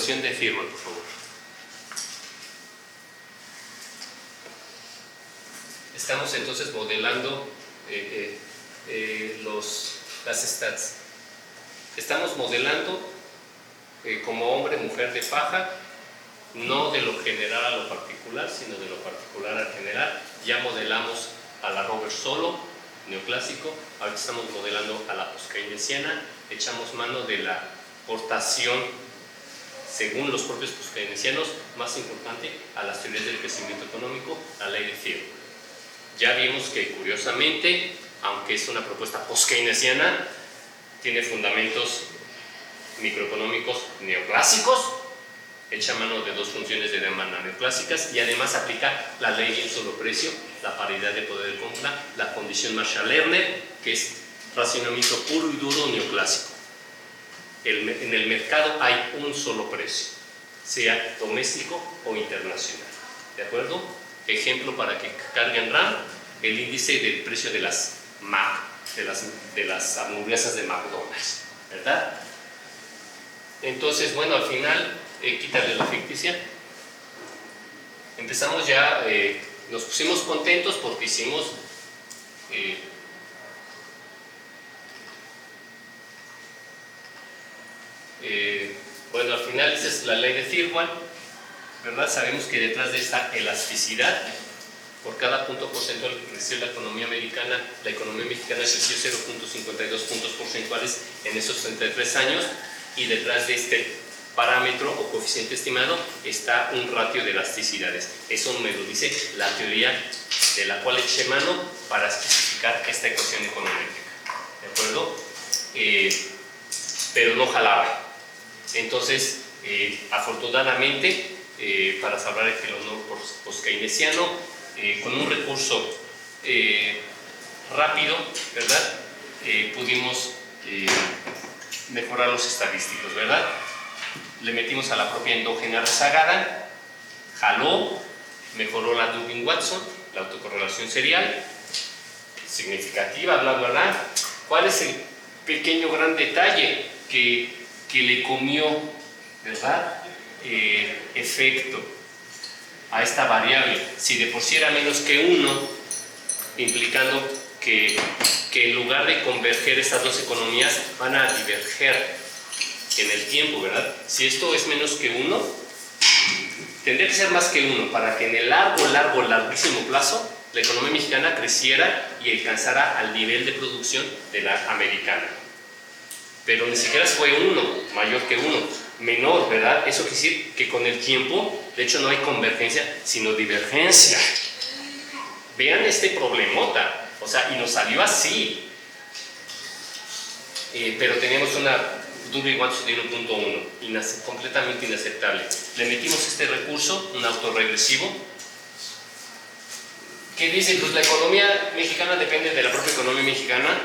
ecuación de Thirlwall, por favor. Estamos entonces modelando las stats. Estamos modelando como hombre, mujer de paja, no de lo general a lo particular, sino de lo particular al general. Ya modelamos a la Roberts solo, neoclásico. Ahorita estamos modelando a la post-keynesiana. Echamos mano de la aportación, según los propios post-keynesianos, más importante a las teorías del crecimiento económico, la ley de Thirlwall. Ya vimos que, curiosamente, aunque es una propuesta post-keynesiana, tiene fundamentos microeconómicos neoclásicos, echa mano de dos funciones de demanda neoclásicas y además aplica la ley de un solo precio, la paridad de poder de compra, la condición Marshall-Lerner, que es racionamiento puro y duro neoclásico. En el mercado hay un solo precio, sea doméstico o internacional. ¿De acuerdo? Ejemplo para que cargue en RAM, el índice del precio de las Mac, de las hamburguesas de McDonald's, ¿verdad? Entonces, bueno, al final, quítale la ficticia. Empezamos ya, nos pusimos contentos porque hicimos bueno, al final esa es la ley de Thirlwall, ¿verdad? Sabemos que detrás de esta elasticidad, por cada punto porcentual que creció la economía americana, la economía mexicana creció 0.52 puntos porcentuales en esos 33 años, y detrás de este parámetro o coeficiente estimado está un ratio de elasticidades. Eso me lo dice la teoría de la cual eché mano para especificar esta ecuación económica, ¿de acuerdo? Pero no jalaba. Entonces, afortunadamente, para salvar el honor post-keynesiano, con un recurso rápido, ¿verdad? Pudimos mejorar los estadísticos, ¿verdad? Le metimos a la propia endógena rezagada, jaló, mejoró la Durbin-Watson, la autocorrelación serial, significativa, bla, bla, bla. ¿Cuál es el pequeño gran detalle que le comió, ¿verdad? Efecto a esta variable? Si de por sí era menos que 1, implicando que en lugar de converger estas dos economías van a diverger en el tiempo, ¿verdad? Si esto es menos que 1, tendría que ser más que 1 para que en el larguísimo plazo la economía mexicana creciera y alcanzara al nivel de producción de la americana. Pero ni siquiera fue 1, mayor que 1, menor, ¿verdad? Eso quiere decir que con el tiempo, de hecho, no hay convergencia, sino divergencia. Vean este problemota. O sea, y nos salió así. Pero teníamos una Durbin-Watson de 1.1, completamente inaceptable. Le metimos este recurso, un autorregresivo, que dice, pues la economía mexicana depende de la propia economía mexicana.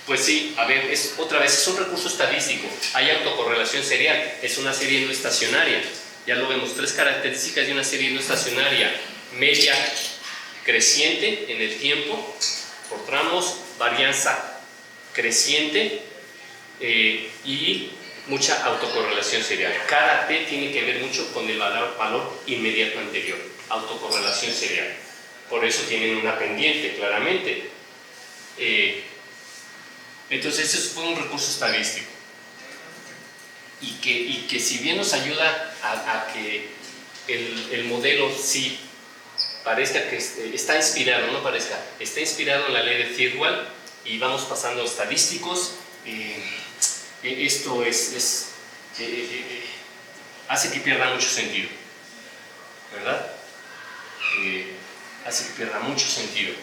Pues sí, a ver, otra vez, es un recurso estadístico. Hay autocorrelación serial, es una serie no estacionaria. Ya lo vemos, 3 características de una serie no estacionaria: media creciente en el tiempo, por tramos, varianza creciente y mucha autocorrelación serial. Cada T tiene que ver mucho con el valor inmediato anterior, autocorrelación serial. Por eso tienen una pendiente, claramente. Entonces, eso fue un recurso estadístico. Y que si bien nos ayuda a que el modelo sí parezca que está inspirado, no parezca, está inspirado en la ley de Thirlwall, y vamos pasando estadísticos, esto hace que pierda mucho sentido, ¿verdad? Hace que pierda mucho sentido.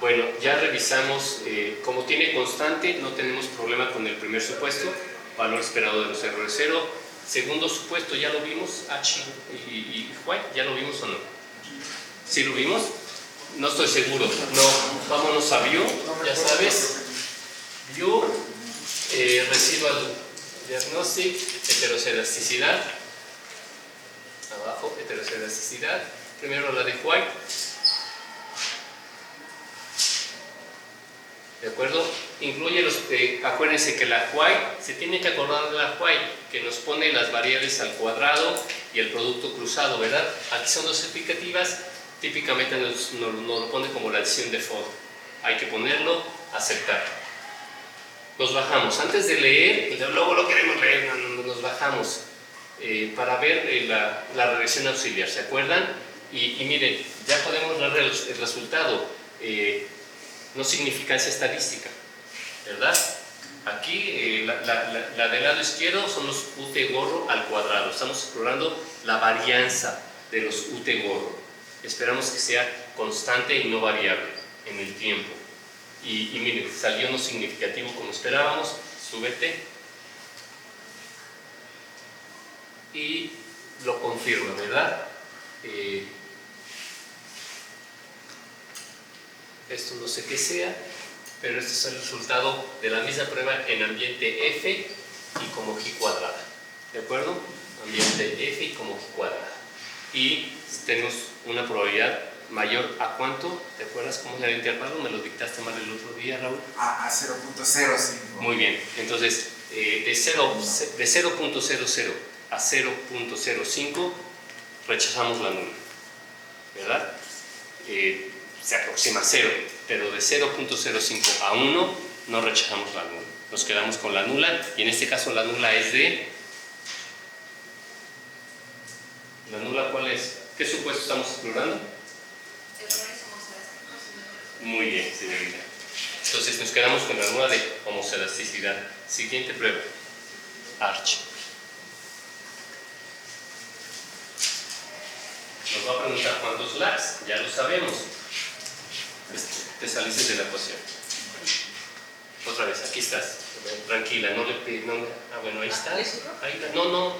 Bueno, ya revisamos, como tiene constante, no tenemos problema con el primer supuesto, valor esperado de los errores 0. Segundo supuesto, ya lo vimos, H y White, ¿ya lo vimos o no? ¿Sí lo vimos? No estoy seguro. No, vámonos a View, ya sabes. View, Residual Diagnostic, heteroscedasticicidad. Abajo, heteroscedasticicidad. Primero la de White. ¿De acuerdo? Incluye acuérdense que la white, se tiene que acordar de la white, que nos pone las variables al cuadrado y el producto cruzado, ¿verdad? Aquí son dos explicativas, típicamente nos lo pone como la decisión default. Hay que ponerlo, aceptar. Nos bajamos. Antes de leer, luego lo queremos leer, nos bajamos para ver la regresión auxiliar, ¿se acuerdan? Y miren, ya podemos ver el resultado. No significancia estadística, ¿verdad? Aquí la del lado izquierdo son los UT gorro al cuadrado. Estamos explorando la varianza de los UT gorro. Esperamos que sea constante y no variable en el tiempo. Y miren, salió no significativo como esperábamos. Súbete. Y lo confirma, ¿verdad? Esto no sé qué sea, pero este es el resultado de la misma prueba en ambiente F y como G cuadrada. ¿De acuerdo? Ambiente F y como G cuadrada. Y tenemos una probabilidad mayor a ¿cuánto? ¿Te acuerdas cómo era el intervalo? Me lo dictaste mal el otro día, Raúl. A 0.05. Muy bien. Entonces, de 0.00 a 0.05 rechazamos la nula, ¿verdad? Se aproxima a 0, pero de 0.05 a 1 no rechazamos la nula. Nos quedamos con la nula, y en este caso la nula es de... ¿La nula cuál es? ¿Qué supuesto estamos explorando? Muy bien, señorita. Entonces nos quedamos con la nula de homoscedasticidad. Siguiente prueba. Arch. Nos va a preguntar cuántos lags, ya lo sabemos. Te saliste de la ecuación. Otra vez, aquí estás. Tranquila, no le pides. Bueno, ahí está. No.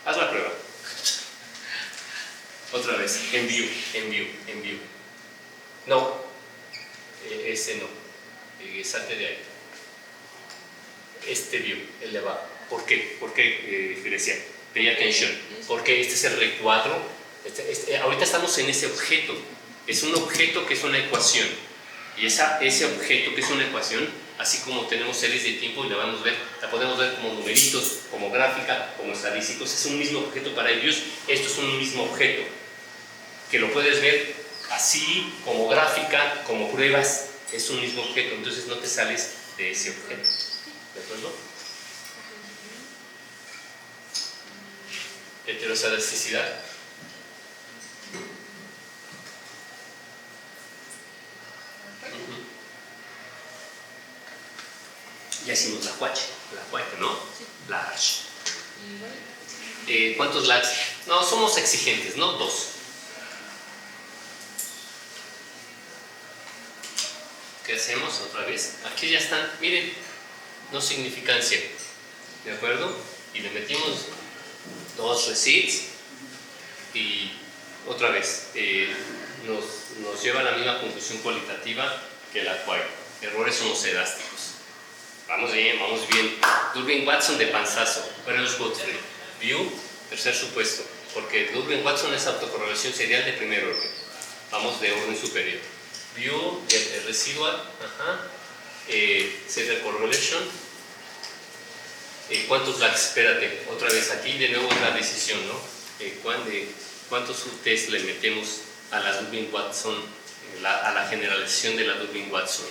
Haz la prueba. Otra vez, en view. No, ese no. Salte de ahí. Este view, el de abajo. ¿Por qué? ¿Por qué, Grecia? Pay attention. Porque este es el recuadro. Ahorita estamos en ese objeto. Es un objeto que es una ecuación. Y ese objeto que es una ecuación, así como tenemos series de tiempo y la podemos ver como numeritos, como gráfica, como estadísticos, es un mismo objeto para ellos. Esto es un mismo objeto que lo puedes ver así, como gráfica, como pruebas, es un mismo objeto. Entonces no te sales de ese objeto. ¿De acuerdo? Heteroscedasticidad. Ya hicimos la huache, ¿no? Sí. La hash. ¿Cuántos lags? No, somos exigentes, ¿no? 2. ¿Qué hacemos otra vez? Aquí ya están, miren, no significancia, ¿de acuerdo? Y le metimos 2 receipts y otra vez nos lleva a la misma conclusión cualitativa que la cual errores homoscedásticos. Vamos bien. Durbin-Watson de panzazo. Where's Godfrey? View, tercer supuesto. Porque Durbin-Watson es autocorrelación serial de primer orden. Vamos de orden superior. View, el residual. Serial correlation. ¿Cuántos lags? Espérate, otra vez aquí de nuevo la decisión, ¿no? ¿Cuántos test le metemos a la Durbin-Watson, a la generalización de la Durbin-Watson?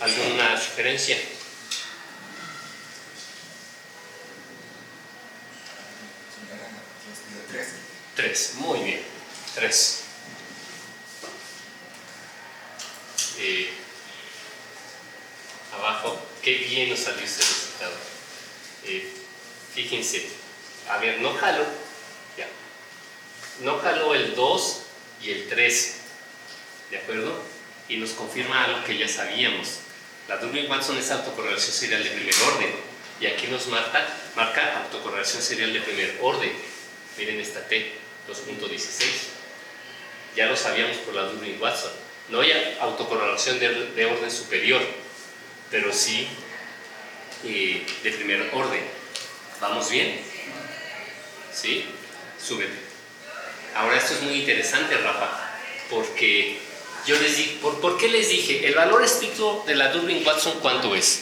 ¿Alguna sugerencia? 3, muy bien, 3. Abajo, qué bien nos salió este resultado. Fíjense, a ver, no jalo el 2 y el 3, ¿de acuerdo? Y nos confirma algo que ya sabíamos. La Durbin-Watson es autocorrelación serial de primer orden, y aquí nos marca autocorrelación serial de primer orden. Miren esta T, 2.16. Ya lo sabíamos por la Durbin-Watson. No hay autocorrelación de orden superior, pero sí de primer orden. ¿Vamos bien? ¿Sí? Súbete. Ahora esto es muy interesante, Rafa, porque Yo les dije, ¿por qué les dije? El valor estricto de la Durbin-Watson, ¿cuánto es?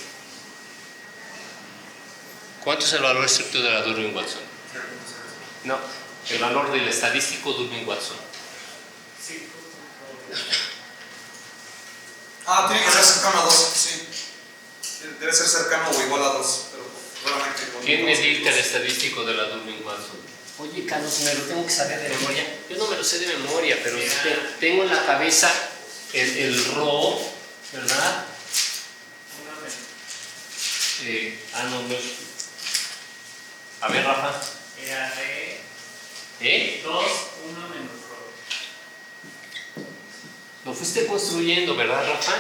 ¿Cuánto es el valor estricto de la Durbin-Watson? No, el valor del estadístico Durbin-Watson. Sí. Tiene que ser cercano a 2, sí. Debe ser cercano o igual a 2, pero realmente... ¿Quién me dicta el estadístico de la Durbin-Watson? Oye, Carlos, me lo tengo que saber de memoria. Yo no me lo sé de memoria, pero tengo en la cabeza el RO, ¿verdad? No. A ver, Rafa. Era de 2, 1 menos RO. Lo fuiste construyendo, ¿verdad, Rafa?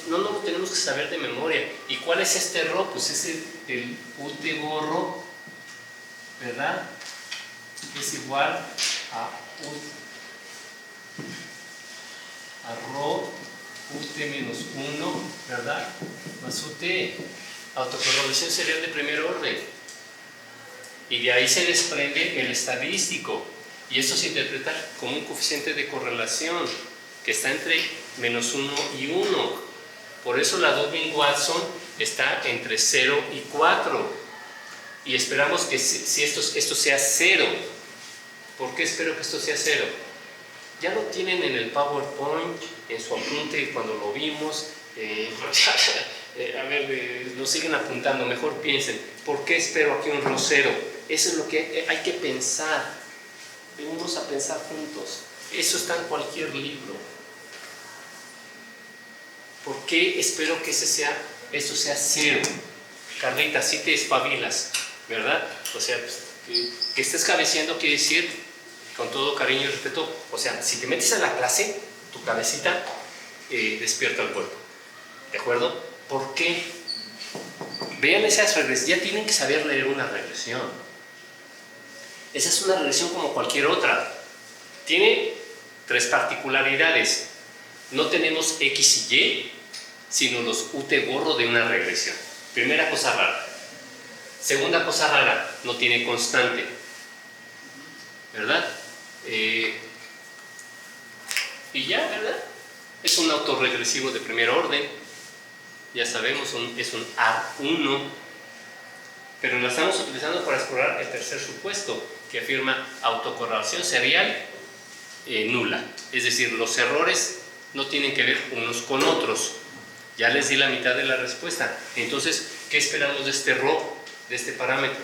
No lo tenemos que saber de memoria. ¿Y cuál es este RO? Pues es el UT gorro, ¿verdad? Es igual a RO UT menos 1, ¿verdad? Más UT, autocorrelación serial de primer orden. Y de ahí se desprende el estadístico. Y esto se interpreta como un coeficiente de correlación que está entre menos 1 y 1. Por eso la Durbin-Watson está entre 0 y 4. Y esperamos que si esto sea 0. ¿Por qué espero que esto sea 0? Ya lo tienen en el PowerPoint, en su apunte cuando lo vimos. Lo siguen apuntando, mejor piensen. ¿Por qué espero aquí un RO 0? Eso es lo que hay que pensar. Venimos a pensar juntos. Eso está en cualquier libro. ¿Por qué espero que esto sea 0? Carlita, si te espabilas, ¿verdad? O sea, que estés cabeceando quiere decir, con todo cariño y respeto, o sea, si te metes a la clase, tu cabecita despierta el cuerpo. ¿De acuerdo? ¿Por qué? Vean esas regresiones, ya tienen que saber leer una regresión. Esa es una regresión como cualquier otra. Tiene 3 particularidades. No tenemos X y Y, sino los UT gorro de una regresión. Primera cosa rara. Segunda cosa rara, no tiene constante. ¿Verdad? Y ya, ¿verdad? Es un autorregresivo de primer orden. Ya sabemos, es un R1. Pero lo estamos utilizando para explorar el tercer supuesto, que afirma autocorrelación serial nula. Es decir, los errores no tienen que ver unos con otros. Ya les di la mitad de la respuesta. Entonces, ¿qué esperamos de este RO, de este parámetro?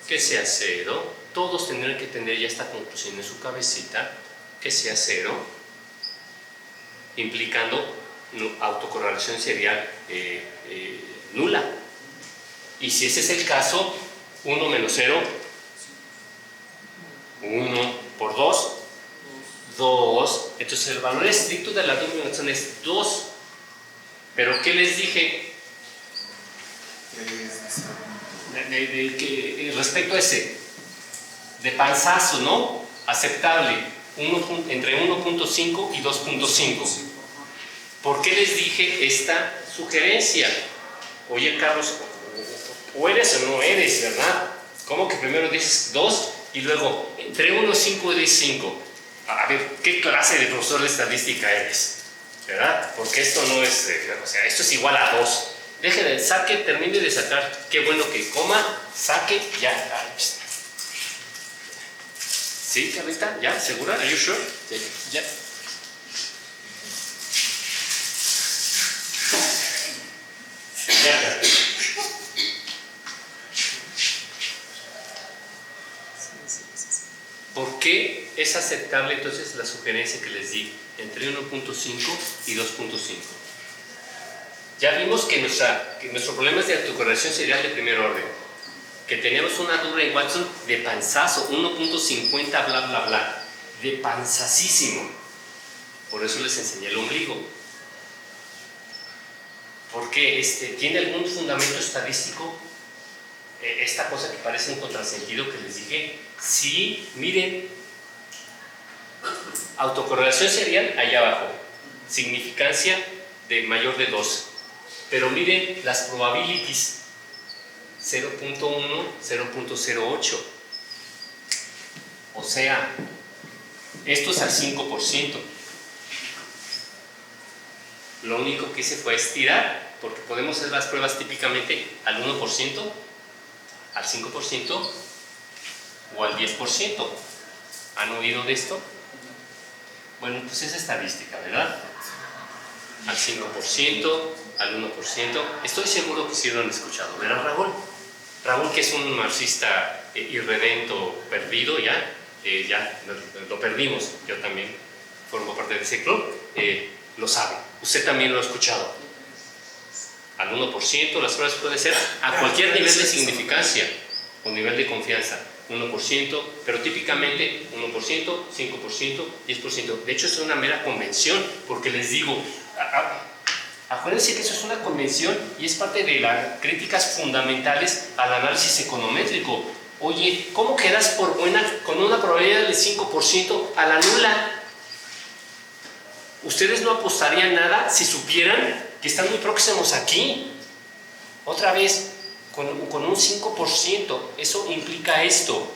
Que sea 0. Todos tendrán que tener ya esta conclusión en su cabecita, que sea 0, implicando autocorrelación serial nula. Y si ese es el caso, 1 menos 0, 1 por 2, 2. Entonces el valor estricto de la Durbin-Watson es 2. Pero ¿qué les dije? Respecto a ese, de panzazo, ¿no? Aceptable, entre 1.5 y 2.5. ¿Por qué les dije esta sugerencia? Oye, Carlos, o eres o no eres, ¿verdad? ¿Cómo que primero dices 2 y luego entre 1 y 5 dices 5? A ver, ¿qué clase de profesor de estadística eres? ¿Verdad? Porque esto no es, esto es igual a 2. Deje de saque, termine de sacar. Qué bueno que coma, saque, ya. ¿Sí, Carlita? ¿Ya? ¿Segura? ¿Are you sure? Sí, ya. Ya. ¿Por qué es aceptable entonces la sugerencia que les di entre 1.5 y 2.5? Ya vimos que nuestro problema es de autocorrelación serial de primer orden, que tenemos una Durbin-Watson de panzazo, 1.50 bla bla bla, de panzacísimo. Por eso les enseñé el ombligo. Porque ¿tiene algún fundamento estadístico esta cosa que parece un contrasentido que les dije? Sí, miren, autocorrelación serial allá abajo, significancia de mayor de 2, pero miren las probabilities, 0.1, 0.08, o sea, esto es al 5%, Lo único que hice fue estirar, porque podemos hacer las pruebas típicamente al 1%, al 5% o al 10%. ¿Han oído de esto? Bueno, pues es estadística, ¿verdad? Al 5%, al 1%. Estoy seguro que sí lo han escuchado, ¿verdad, Raúl? Raúl, que es un marxista irredento, perdido ya, ya lo perdimos, yo también formo parte de ese club, lo sabe. Usted también lo ha escuchado. Al 1%, las pruebas pueden ser a cualquier nivel de significancia o nivel de confianza. 1%, pero típicamente 1%, 5%, 10%. De hecho, es una mera convención, porque les digo, acuérdense que eso es una convención y es parte de las críticas fundamentales al análisis econométrico. Oye, ¿cómo quedas por buena con una probabilidad del 5% a la nula? ¿Ustedes no apostarían nada si supieran que están muy próximos aquí? Otra vez, con un 5%, eso implica esto.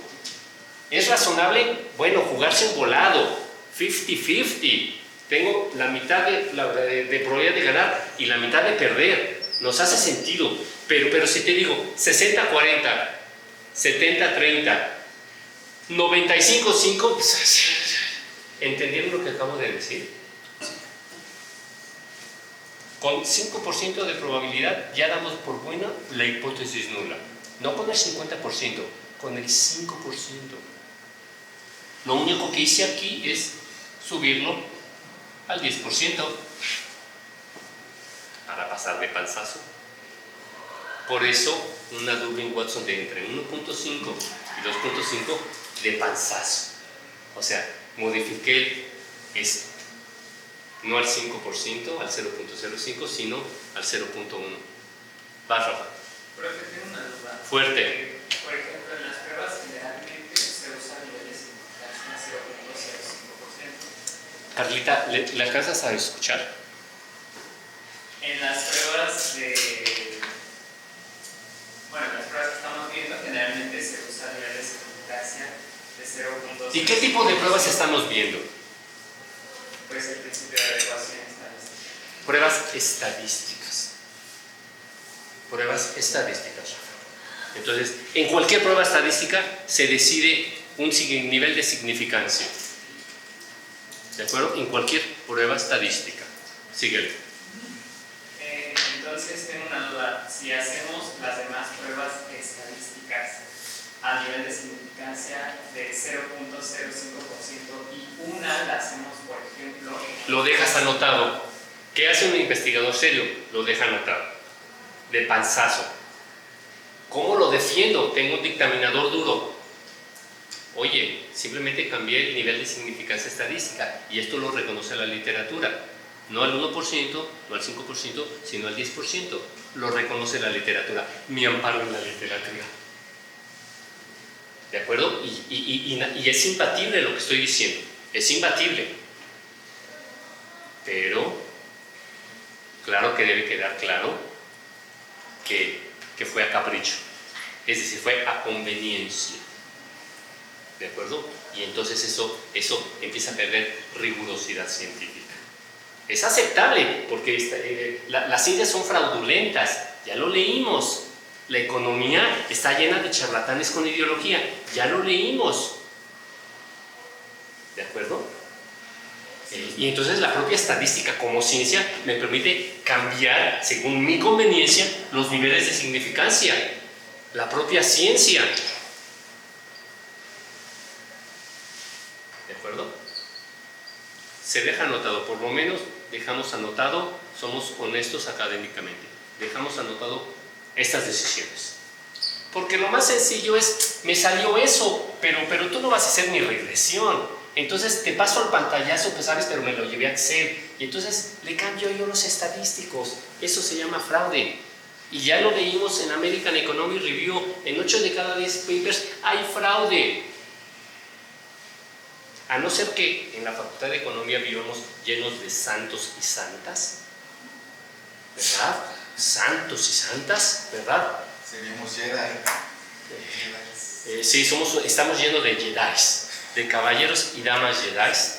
¿Es razonable? Bueno, jugarse un volado, 50-50. Tengo la mitad de probabilidad de ganar y la mitad de perder. Nos hace sentido. Pero si te digo 60-40, 70-30, 95-5, ¿entendieron lo que acabo de decir? Con 5% de probabilidad ya damos por buena la hipótesis nula. No con el 50%, con el 5%. Lo único que hice aquí es subirlo al 10% para pasar de panzazo. Por eso, una Durbin-Watson de entre 1.5 y 2.5 de panzazo. O sea, modifiqué esto. No al 5%, al 0.05, sino al 0.1. Va, Rafa. Profe, tengo una duda. Fuerte. Por ejemplo, en las pruebas generalmente se usa niveles de significancia 0.05%. Carlita, ¿le alcanzas a escuchar? En las pruebas las pruebas que estamos viendo generalmente se usa niveles de significancia de 0.05%. ¿Y qué tipo de pruebas estamos viendo? Pues el principio de adecuación estadística. Pruebas estadísticas. Pruebas estadísticas. Entonces, en cualquier prueba estadística se decide un nivel de significancia. ¿De acuerdo? En cualquier prueba estadística. Síguele. Entonces, tengo una duda. Si hacemos las demás pruebas estadísticas a nivel de significancia de 0.05% y una la hacemos, por ejemplo... Lo dejas anotado. ¿Qué hace un investigador serio? Lo deja anotado. De panzazo. ¿Cómo lo defiendo? Tengo un dictaminador duro. Oye, simplemente cambié el nivel de significancia estadística y esto lo reconoce la literatura. No al 1%, no al 5%, sino al 10%. Lo reconoce la literatura. Mi amparo en la literatura. ¿De acuerdo? Y es imbatible lo que estoy diciendo. Es imbatible. Pero, claro que debe quedar claro que fue a capricho. Es decir, fue a conveniencia. ¿De acuerdo? Y entonces eso empieza a perder rigurosidad científica. Es aceptable, porque las ciencias son fraudulentas. Ya lo leímos. La economía está llena de charlatanes con ideología. Ya lo leímos. ¿De acuerdo? Y entonces la propia estadística como ciencia me permite cambiar, según mi conveniencia, los niveles de significancia. La propia ciencia. ¿De acuerdo? Se deja anotado, por lo menos dejamos anotado, somos honestos académicamente, dejamos anotado estas decisiones. Porque lo más sencillo es, me salió eso, pero tú no vas a hacer mi regresión. Entonces te paso el pantallazo, pues sabes, pero me lo llevé a Excel. Y entonces le cambio yo los estadísticos. Eso se llama fraude. Y ya lo leímos en American Economic Review. En 8 de cada 10 papers hay fraude. A no ser que en la Facultad de Economía vivamos llenos de santos y santas. ¿Verdad? Santos y santas, ¿verdad? Seríamos Jedi. Sí, estamos llenos de Jedis, de caballeros y damas Jedis.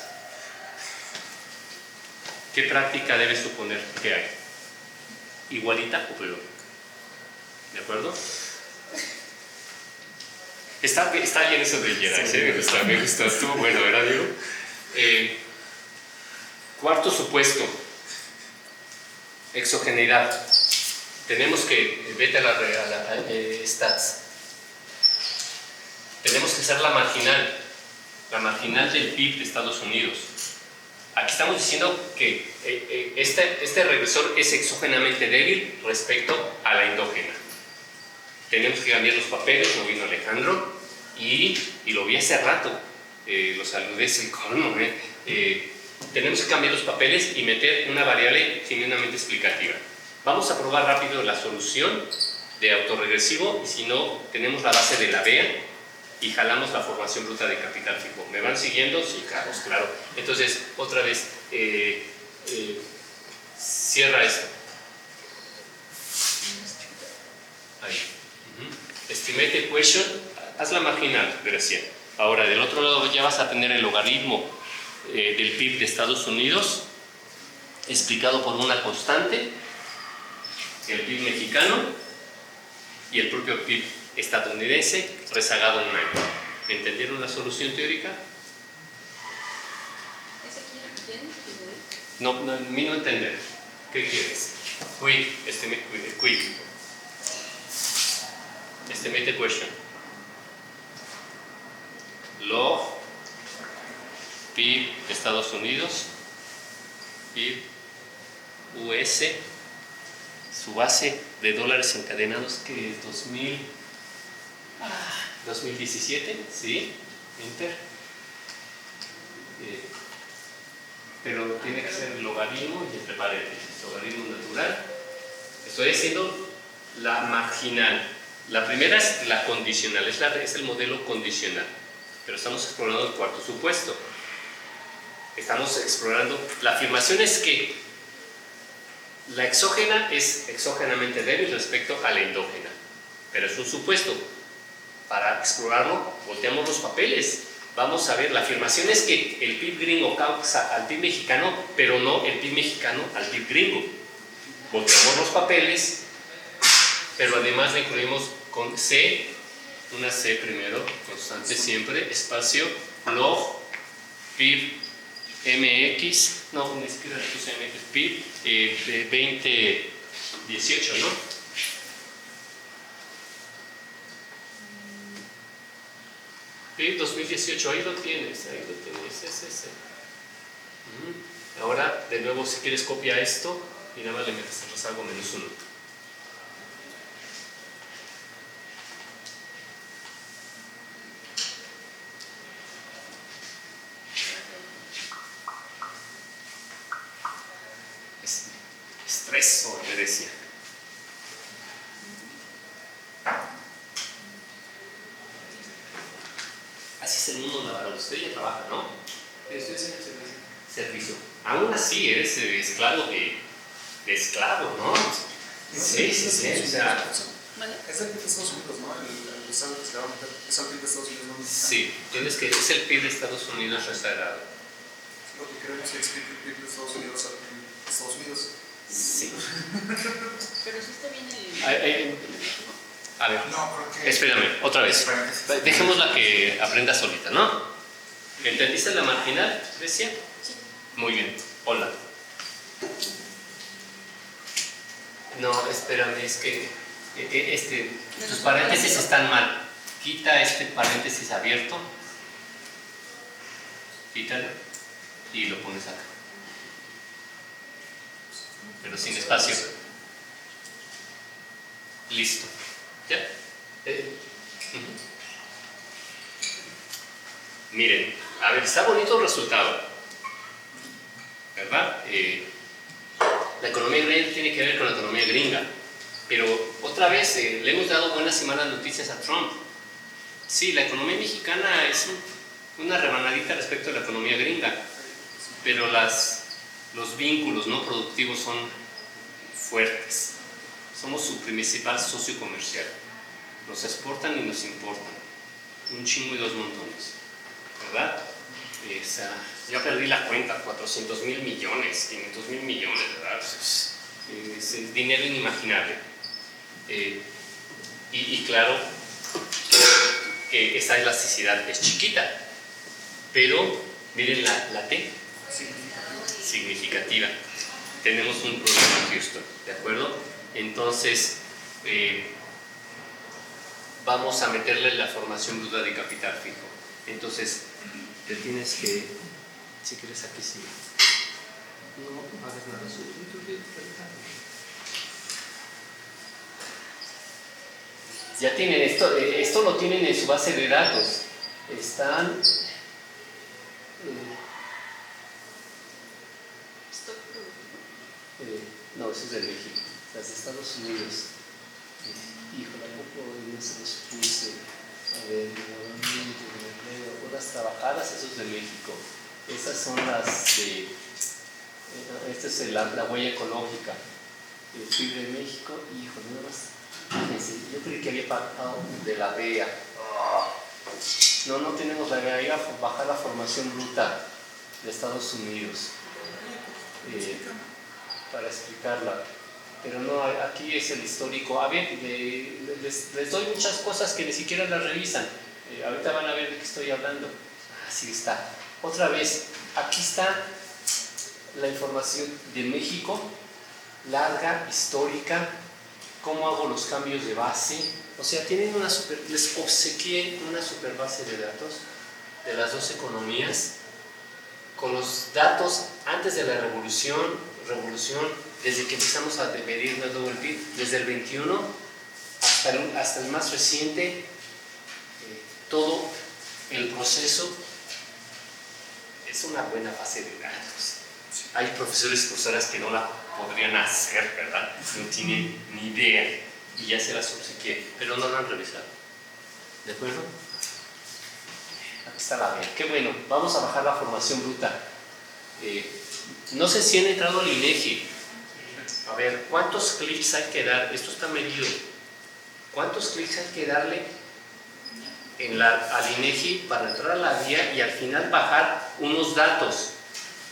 ¿Qué práctica debe suponer que hay? ¿Igualita o peor? ¿De acuerdo? Está bien eso de Jedi, ¿sí? me gusta, estuvo bueno, ¿verdad, Diego? Cuarto supuesto, exogeneidad. Tenemos que, vete a la stats, tenemos que ser la marginal del PIB de Estados Unidos. Aquí estamos diciendo que este regresor es exógenamente débil respecto a la endógena. Tenemos que cambiar los papeles, no vino Alejandro, y lo vi hace rato, lo saludé, es el colmo, tenemos que cambiar los papeles y meter una variable genuinamente explicativa. Vamos a probar rápido la solución de autorregresivo, y si no, tenemos la base de la BEA y jalamos la formación bruta de capital fijo. ¿Me van siguiendo? Sí, Carlos, claro. Entonces, otra vez, cierra esto. Ahí. Estimate equation, haz la marginal, Grecia. Ahora, del otro lado ya vas a tener el logaritmo del PIB de Estados Unidos, explicado por una constante, el PIB mexicano y el propio PIB estadounidense rezagado en un año. ¿Me entendieron la solución teórica? ¿Ese quiere que tiene? No, a mí no entender. ¿Qué quieres? Quick, quick. Estimate question. Log PIB de Estados Unidos, PIB US, su base de dólares encadenados que es 2017, ¿sí? Enter. Pero tiene que ser el logaritmo y entre paréntesis, logaritmo natural. Estoy haciendo la marginal. La primera es la condicional, es el modelo condicional, pero estamos explorando el cuarto supuesto. Estamos explorando, la afirmación es que la exógena es exógenamente débil respecto a la endógena, pero es un supuesto. Para explorarlo, volteamos los papeles. Vamos a ver, la afirmación es que el PIB gringo causa al PIB mexicano, pero no el PIB mexicano al PIB gringo. Volteamos los papeles, pero además le incluimos con C, una C primero, constante siempre, espacio, log, PIB, MX, no, ni siquiera le puse MX, PIB, de 2018, ¿no? PIB 2018, ahí lo tienes, ese. Ahora, de nuevo, si quieres copia esto y nada más le metes el rezago -1. Estreso, le decía. Así es el mundo laboral. Usted ya trabaja, ¿no? Estoy haciendo Servicio. Aún así eres esclavo de esclavo, ¿no? Sí. O sea, ¿Vale? es el PIB de Estados Unidos, ¿no? El estado que se va a meter es el PIB de Estados Unidos, ¿no? sí, tienes que, es el PIB de Estados Unidos rezagado. Lo que queremos es que explique el PIB de Estados Unidos al PIB de Estados Unidos. Sí. Pero sí está bien el... A ver, No, creo que... espérame, otra vez. Dejémosla que aprenda solita, ¿no? ¿Entendiste la marginal, Grecia? Sí. Muy bien, hola. No, espérame, es que tus paréntesis están mal. Quita este paréntesis abierto, quítalo y lo pones acá. Pero sin espacio. Listo. ¿Ya? Miren, a ver, está bonito el resultado, ¿verdad? La economía gringa tiene que ver con la economía gringa, pero otra vez le hemos dado buenas y malas noticias a Trump. Sí, la economía mexicana es una rebanadita respecto a la economía gringa, pero los vínculos no productivos son fuertes. Somos su principal socio comercial. Nos exportan y nos importan. Un chingo y dos montones, ¿verdad? ya perdí la cuenta, 400,000 millones, 500,000 millones, ¿verdad? Es dinero inimaginable. Y claro, que esa elasticidad es chiquita, pero miren la T, significativa. Tenemos un problema en Houston, ¿de acuerdo? Entonces, vamos a meterle la formación bruta de capital fijo. Entonces, te tienes que, si quieres aquí sí, no hagas nada. Ya tienen esto lo tienen en su base de datos. Están no, eso es de México, las de Estados Unidos. Híjole, no se los puse. A ver, horas trabajadas, eso es de México. Esas son las de. Esta es la huella ecológica. El PIB de México, híjole, nada más. Yo creí que había pactado de la BEA. No tenemos la BEA. Iba a bajar la formación bruta de Estados Unidos para explicarla. Pero no, aquí es el histórico. A ver, les doy muchas cosas que ni siquiera las revisan. Ahorita van a ver de qué estoy hablando. Así está. Otra vez, aquí está la información de México, larga, histórica, cómo hago los cambios de base. O sea, tienen les obsequié una super base de datos de las dos economías, con los datos antes de la revolución, desde que empezamos a medir el PIB, desde el 21 hasta el más reciente, todo el proceso. Es una buena base de datos. Hay profesores y profesoras que no la podrían hacer, ¿verdad? No tienen ni idea y ya se las obsequié, pero no la han revisado. ¿De acuerdo? Aquí está la B. Qué bueno, vamos a bajar la formación bruta. No sé si han entrado al INEGI. A ver, ¿cuántos clics hay que dar? Esto está medido. ¿Cuántos clics hay que darle al INEGI para entrar a la guía y al final bajar unos datos?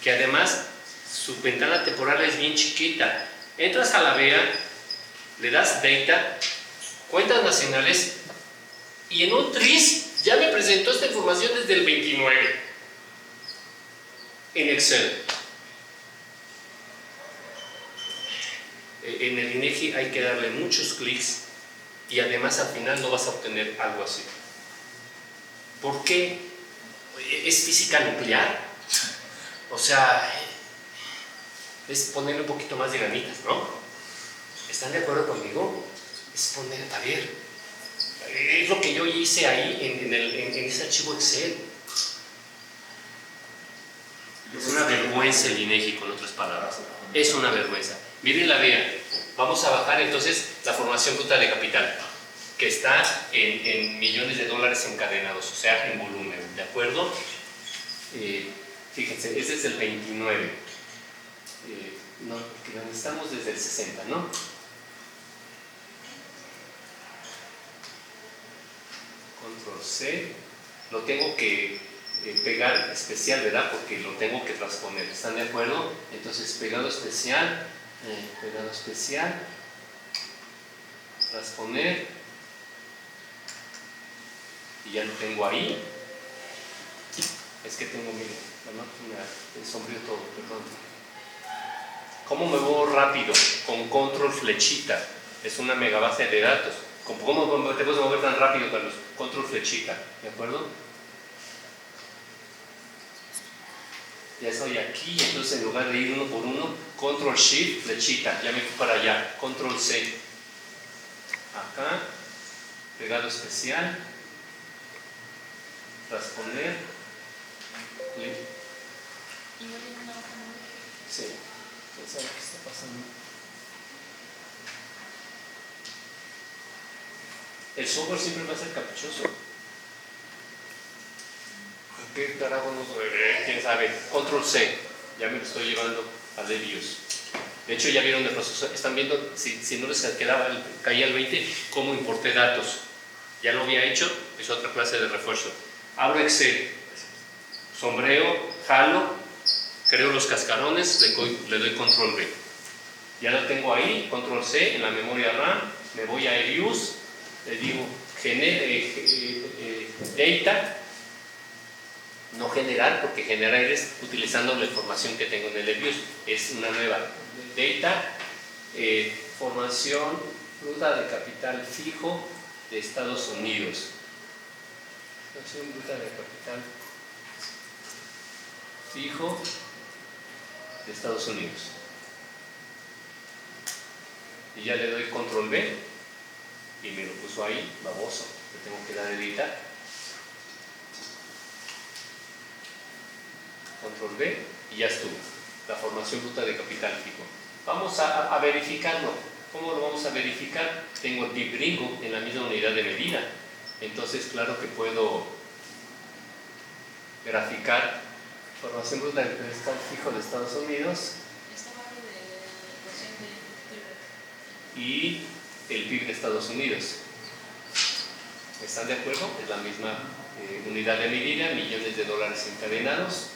Que además su ventana temporal es bien chiquita. Entras a la BEA, le das Data, cuentas nacionales, y en un tris ya me presentó esta información desde el 29 en Excel. En el INEGI hay que darle muchos clics y además al final no vas a obtener algo así. ¿Por qué? ¿Es física nuclear? O sea, es ponerle un poquito más de ganitas, ¿no? ¿Están de acuerdo conmigo? Es poner, a ver, es lo que yo hice ahí en ese archivo Excel. Es una vergüenza el INEGI, con otras palabras. Es una vergüenza. Miren la vea. Vamos a bajar entonces la formación bruta de capital, que está en millones de dólares encadenados, o sea, en volumen, ¿de acuerdo? Fíjense, ese es el 29. No, que estamos desde el 60, ¿no? Control C. Lo tengo que pegar especial, ¿verdad? Porque lo tengo que transponer. ¿Están de acuerdo? Entonces, pegado especial, transponer, y ya lo tengo ahí. Es que tengo, miren, la máquina de sombrío todo, perdón. ¿Cómo me muevo rápido? Con control flechita. Es una megabase de datos. ¿Cómo te puedes mover tan rápido, Carlos? Control flechita, ¿de acuerdo? Ya estoy aquí, entonces en lugar de ir uno por uno, control shift, flechita, ya me fui para allá, control C. Acá, pegado especial, transponer, clic. Sí, ¿quién sabe qué está pasando? El software siempre va a ser caprichoso. ¿Qué carajo nos debe? ¿Quién sabe? Control C, ya me lo estoy llevando a Debius. De hecho, ya vieron el proceso. Están viendo, si no les caía el 20, cómo importé datos. Ya lo había hecho, es otra clase de refuerzo. Abro Excel. sombreo, jalo, creo los cascarones, le doy control B. Ya lo tengo ahí, control C en la memoria RAM, me voy a EBIUS, le digo data, no generar, porque generar es utilizando la información que tengo en el EBIUS, es una nueva data, formación bruta de capital fijo de Estados Unidos. Formación bruta de capital fijo de Estados Unidos. Y ya le doy control B y me lo puso ahí, baboso. Le tengo que dar editar. Control B y ya estuvo. La formación bruta de capital fijo. Vamos a verificarlo. ¿Cómo lo vamos a verificar? Tengo el PIB gringo en la misma unidad de medida. Entonces, claro que puedo graficar formación bruta de capital fijo de Estados Unidos y el PIB de Estados Unidos. ¿Están de acuerdo? Es la misma unidad de medida, millones de dólares encadenados.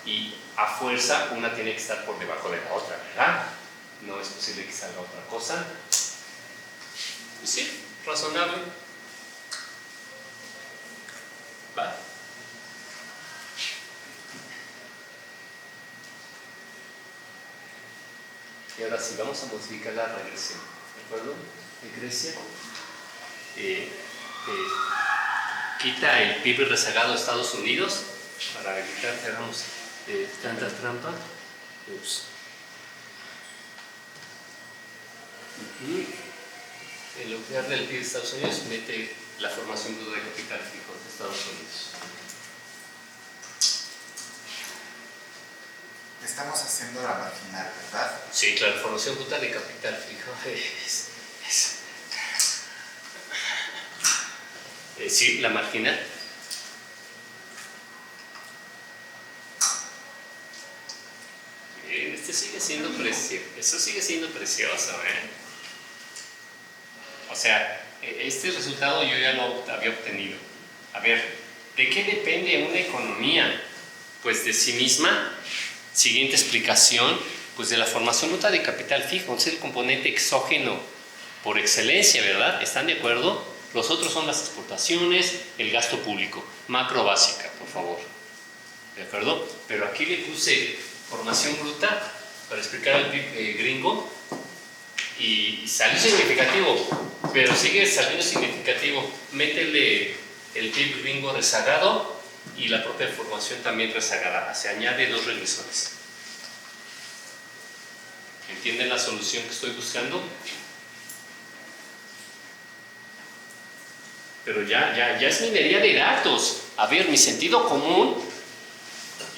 Y a fuerza una tiene que estar por debajo de la otra, ¿verdad? No es posible que salga otra cosa. Y sí, razonable. ¿Va? Y ahora sí, vamos a modificar la regresión. ¿De acuerdo? Regresión. Quita el PIB rezagado de Estados Unidos para evitar que hagamos tanta trampa. Ups. Y en lugar del PIB de Estados Unidos, mete la formación bruta de capital fijo de Estados Unidos. Estamos haciendo la marginal, ¿verdad? Sí, claro, formación bruta de capital fijo sí, la marginal. Bien, este sigue siendo precioso. Eso sigue siendo precioso, O sea, este resultado yo ya lo había obtenido. A ver, ¿de qué depende una economía? Pues de sí misma. Siguiente explicación, pues de la formación bruta de capital fijo, es el componente exógeno por excelencia, ¿verdad? ¿Están de acuerdo? Los otros son las exportaciones, el gasto público. Macro básica, por favor. ¿De acuerdo? Pero aquí le puse formación bruta para explicar el PIB gringo y salió significativo, pero sigue saliendo significativo. Métele el PIB gringo rezagado y la propia formación también rezagada. Se añade dos regresores. ¿Entienden la solución que estoy buscando? Pero ya es minería de datos. A ver, mi sentido común,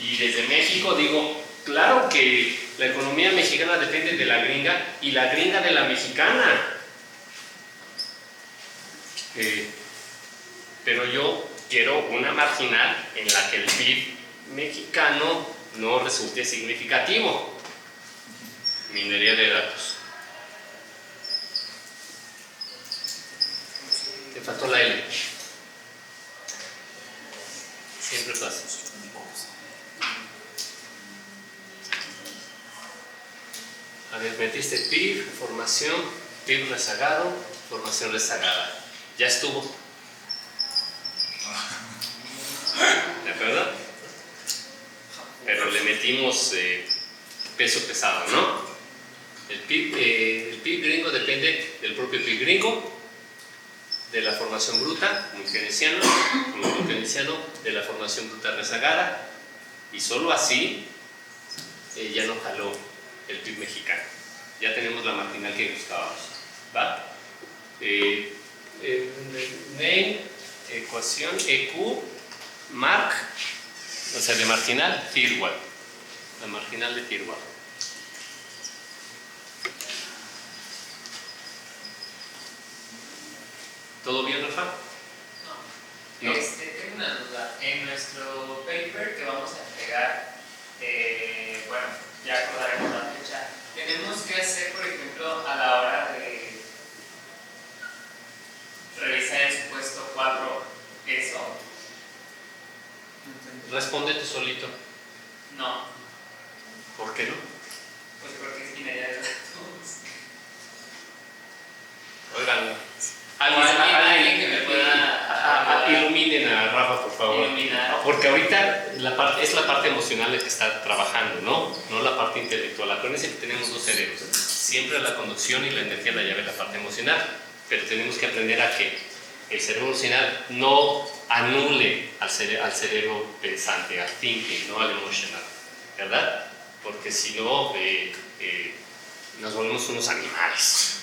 y desde México digo, claro que la economía mexicana depende de la gringa y la gringa de la mexicana. Pero yo quiero una marginal en la que el PIB mexicano no resulte significativo. Minería de datos. Te faltó la L. Siempre pasa. A ver, metiste PIB, formación, PIB rezagado, formación rezagada. Ya estuvo. ¿De acuerdo? Pero le metimos peso pesado, ¿no? El PIB gringo depende del propio PIB gringo, de la formación bruta, muy keynesiano, de la formación bruta rezagada, y solo así ya no jaló el PIB mexicano. Ya tenemos la marginal que buscábamos. ¿Va? Name, ecuación, EQ, mark, o sea, de marginal, Tier 1. La marginal de Tier 1. ¿Todo bien, Rafa? No. Tengo una duda. En nuestro paper que vamos a entregar, bueno, ya acordaremos la fecha. Tenemos que hacer, por ejemplo, a la hora de revisar el supuesto 4, eso. Respóndete solito. No, ¿Por qué no? pues porque es minería de datos. Oigan, Alguien que me pueda iluminen a Rafa, por favor. iluminar. Porque ahorita es la parte emocional la que está trabajando, no la parte intelectual. Acuérdense que tenemos dos cerebros. Siempre la conducción y la energía la llave la parte emocional. Pero tenemos que aprender a que el cerebro emocional no anule al cerebro pensante, al thinking, no al emotional, ¿verdad? Porque si no, nos volvemos unos animales.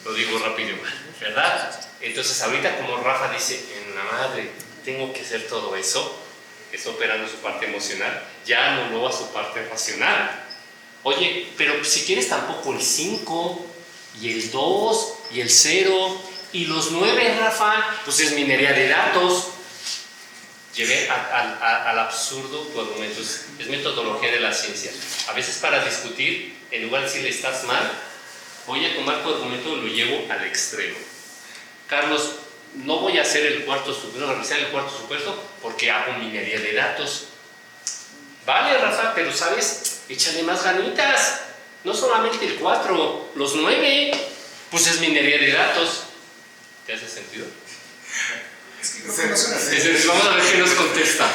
Lo digo rápido, ¿verdad? Entonces ahorita como Rafa dice, en la madre, tengo que hacer todo eso, está operando su parte emocional, ya anuló a su parte racional. Oye, pero si quieres tampoco el 5 y el 2 y el 0 y los 9, Rafa, pues es minería de datos. Llevé al absurdo tu argumento, es metodología de la ciencia. A veces para discutir, en lugar de decirle estás mal, voy a tomar tu argumento y lo llevo al extremo. Carlos, no voy a hacer el cuarto supuesto, realizar el cuarto supuesto porque hago minería de datos. Vale, Rafa, pero sabes, échale más ganitas. No solamente el 4, los 9, pues es minería de datos. ¿Te hace sentido? Es que creo que no suena así. Vamos a ver qué nos contesta.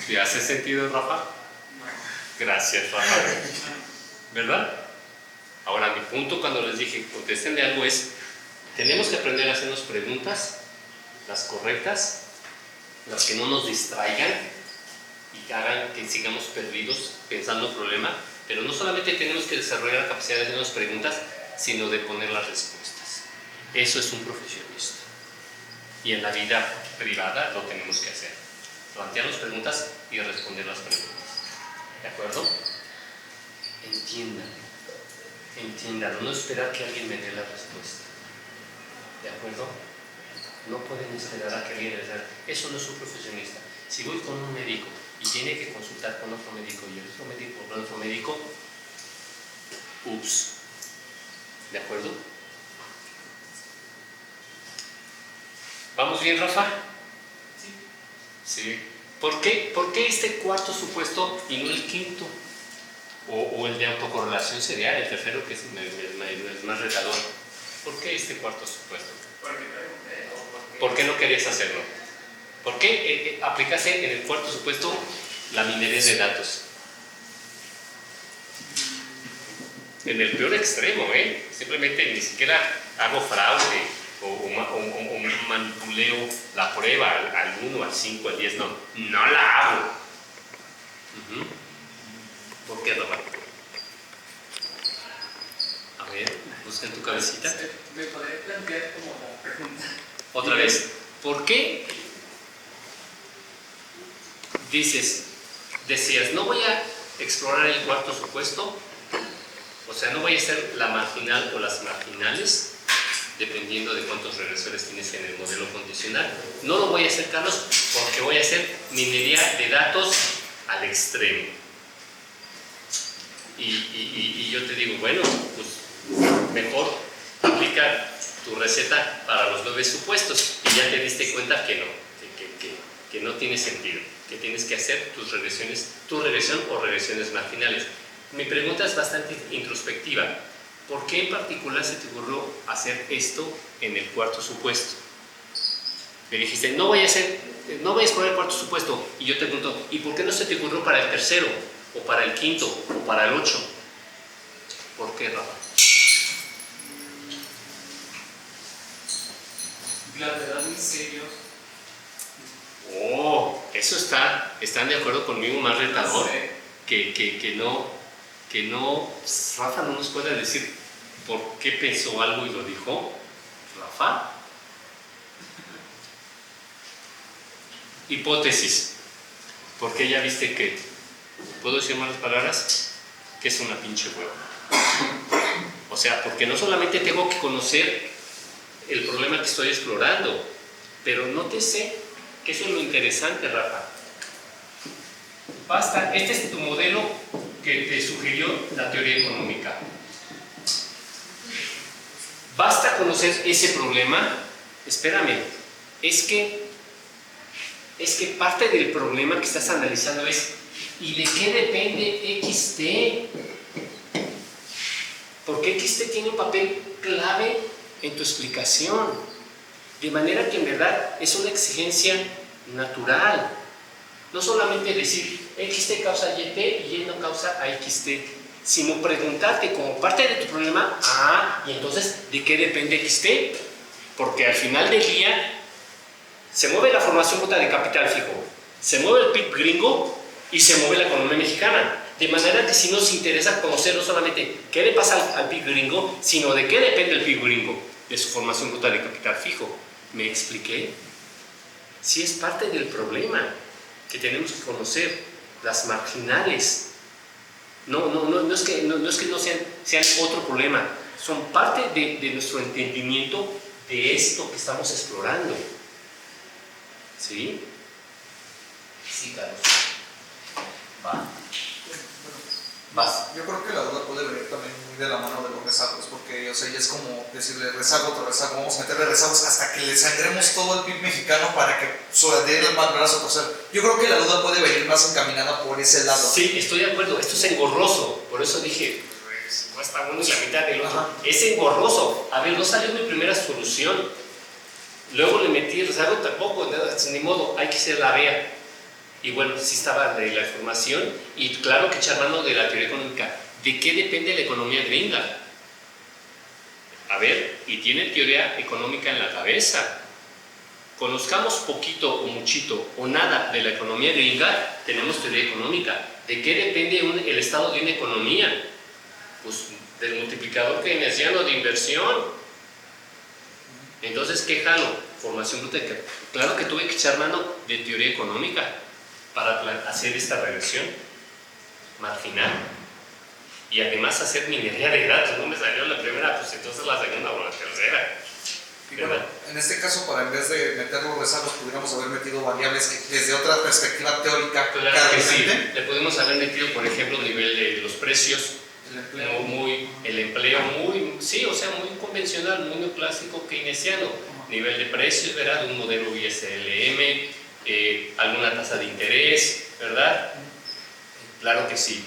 ¿Te hace sentido, Rafa? Gracias, Rafa. ¿Verdad? Ahora, mi punto cuando les dije contéstenle algo es, tenemos que aprender a hacernos preguntas, las correctas, las que no nos distraigan y que hagan que sigamos perdidos pensando el problema, pero no solamente tenemos que desarrollar la capacidad de hacernos preguntas, sino de poner las respuestas. Eso es un profesionista. Y en la vida privada lo tenemos que hacer. Plantearnos preguntas y responder las preguntas. ¿De acuerdo? Entiéndalo, no esperar que alguien me dé la respuesta. ¿De acuerdo? No pueden esperar a que alguien les dé. Eso no es un profesionista. Si voy con un médico y tiene que consultar con otro médico y el otro médico con otro médico, ups. ¿De acuerdo? ¿Vamos bien, Rafa? Sí. ¿Por qué este cuarto supuesto y no el quinto? O el de autocorrelación sería el tercero, que es más retador. ¿Por qué este cuarto supuesto? ¿Por qué no querías hacerlo? ¿Por qué aplicaste en el cuarto supuesto la minería de datos? En el peor extremo, simplemente ni siquiera hago fraude o manipuleo la prueba al 1, al 5, al 10, no la hago. ¿Por qué, Rafa? A ver, busca en tu cabecita. ¿Me podría plantear como la pregunta? Otra vez, ¿por qué decías, no voy a explorar el cuarto supuesto? O sea, no voy a hacer la marginal o las marginales, dependiendo de cuántos regresores tienes en el modelo condicional. No lo voy a hacer, Carlos, porque voy a hacer minería de datos al extremo. Y yo te digo, bueno, pues mejor aplica tu receta para los 9 supuestos y ya te diste cuenta que no, que no tiene sentido, que tienes que hacer tu regresión o regresiones marginales. Mi pregunta es bastante introspectiva. ¿Por qué en particular se te ocurrió hacer esto en el cuarto supuesto? Me dijiste, no voy a explorar el cuarto supuesto. Y yo te pregunto, ¿y por qué no se te ocurrió para el tercero? ¿O para el quinto? ¿O para el 8? ¿Por qué, Rafa? La verdad, en serio. Oh, eso ¿están de acuerdo conmigo más retador? No sé. Que no, Rafa no nos puede decir por qué pensó algo y lo dijo. Rafa. Hipótesis. Porque ya viste que, ¿puedo decir malas palabras? Que es una pinche hueva. O sea, porque no solamente tengo que conocer el problema que estoy explorando, pero nótese que eso es lo interesante, Rafa. Basta, este es tu modelo que te sugirió la teoría económica. Basta conocer ese problema. Espérame, es que es que parte del problema que estás analizando es, ¿y de qué depende XT? Porque XT tiene un papel clave en tu explicación, de manera que en verdad es una exigencia natural. No solamente decir XT causa YT y Y no causa AXT, sino preguntarte como parte de tu problema, y entonces, ¿de qué depende XT? Porque al final del día se mueve la formación bruta de capital fijo, se mueve el PIB gringo y se mueve la economía mexicana. De manera que sí nos interesa conocer no solamente qué le pasa al PIB gringo, sino de qué depende el PIB gringo, de su formación bruta de capital fijo. ¿Me expliqué? Sí es parte del problema que tenemos que conocer, las marginales. No es que no sean otro problema, son parte de nuestro entendimiento de esto que estamos explorando. ¿Sí? Sí, Carlos. Va. Vas. Yo creo que la duda puede venir también muy de la mano de los rezagos, porque o sea, ya es como decirle rezago, otro rezago, vamos a meterle rezagos hasta que le sangremos todo el PIB mexicano para que dé el brazo a torcer. Yo creo que la duda puede venir más encaminada por ese lado. Sí, estoy de acuerdo, esto es engorroso, por eso dije, pues, cuesta uno y la mitad del otro. Es engorroso. A ver, no salió mi primera solución, luego le metí rezago, tampoco, ni modo, hay que hacer la vea. Y bueno, sí estaba de la información, y claro que echar mano de la teoría económica. ¿De qué depende la economía gringa? A ver, y tiene teoría económica en la cabeza. Conozcamos poquito o muchito o nada de la economía gringa, tenemos teoría económica. ¿De qué depende el estado de una economía? Pues del multiplicador keynesiano de inversión. Entonces, ¿qué jalo? Formación bruta. Claro que tuve que echar mano de teoría económica para hacer esta regresión marginal y además hacer minería de datos. No me salió la primera, pues entonces la segunda o la tercera. Y bueno, en este caso, para en vez de meter los rezagos, pudiéramos haber metido variables desde otra perspectiva teórica. Claro que sí. Le podemos haber metido, por ejemplo, el nivel de los precios, el empleo muy, sí, o sea, muy convencional, muy neoclásico keynesiano. Nivel de precios, ¿verdad? Un modelo ISLM, alguna tasa de interés, ¿verdad? Claro que sí.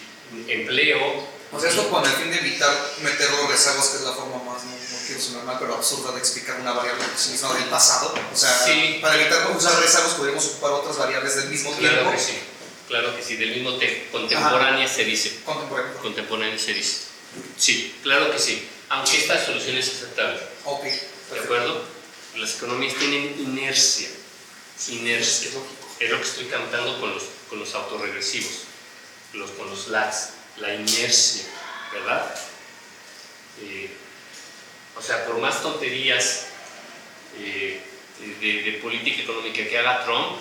Empleo. O sea, esto con el fin de evitar meter los rezagos, que es la forma más, no quiero sonar mal, pero absurda de explicar una variable misma del pasado. O sea, sí. Para evitar usar rezagos podríamos ocupar otras variables del mismo tiempo. Claro que sí, del mismo tiempo. Contemporánea se dice. Contemporánea se dice. Sí, claro que sí. Aunque esta solución es aceptable. Ok. ¿De acuerdo? Las economías tienen inercia. Inercia. Es lo que estoy cantando con los autorregresivos, con los lags, la inercia, ¿verdad? O sea, por más tonterías de política económica que haga Trump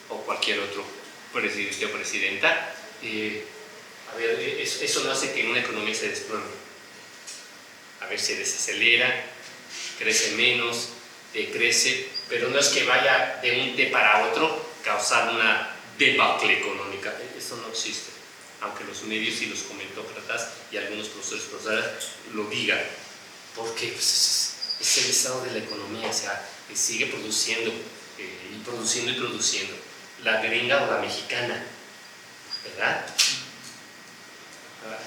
o cualquier otro presidente o presidenta, a ver, eso no hace que una economía se desplome. A ver, se desacelera, crece menos, decrece, pero no es que vaya de un té para otro causar una debacle económica. Eso no existe, aunque los medios y los comentócratas y algunos profesores lo digan, porque pues, es el estado de la economía, o sea, que sigue produciendo y produciendo, la gringa o la mexicana, ¿verdad?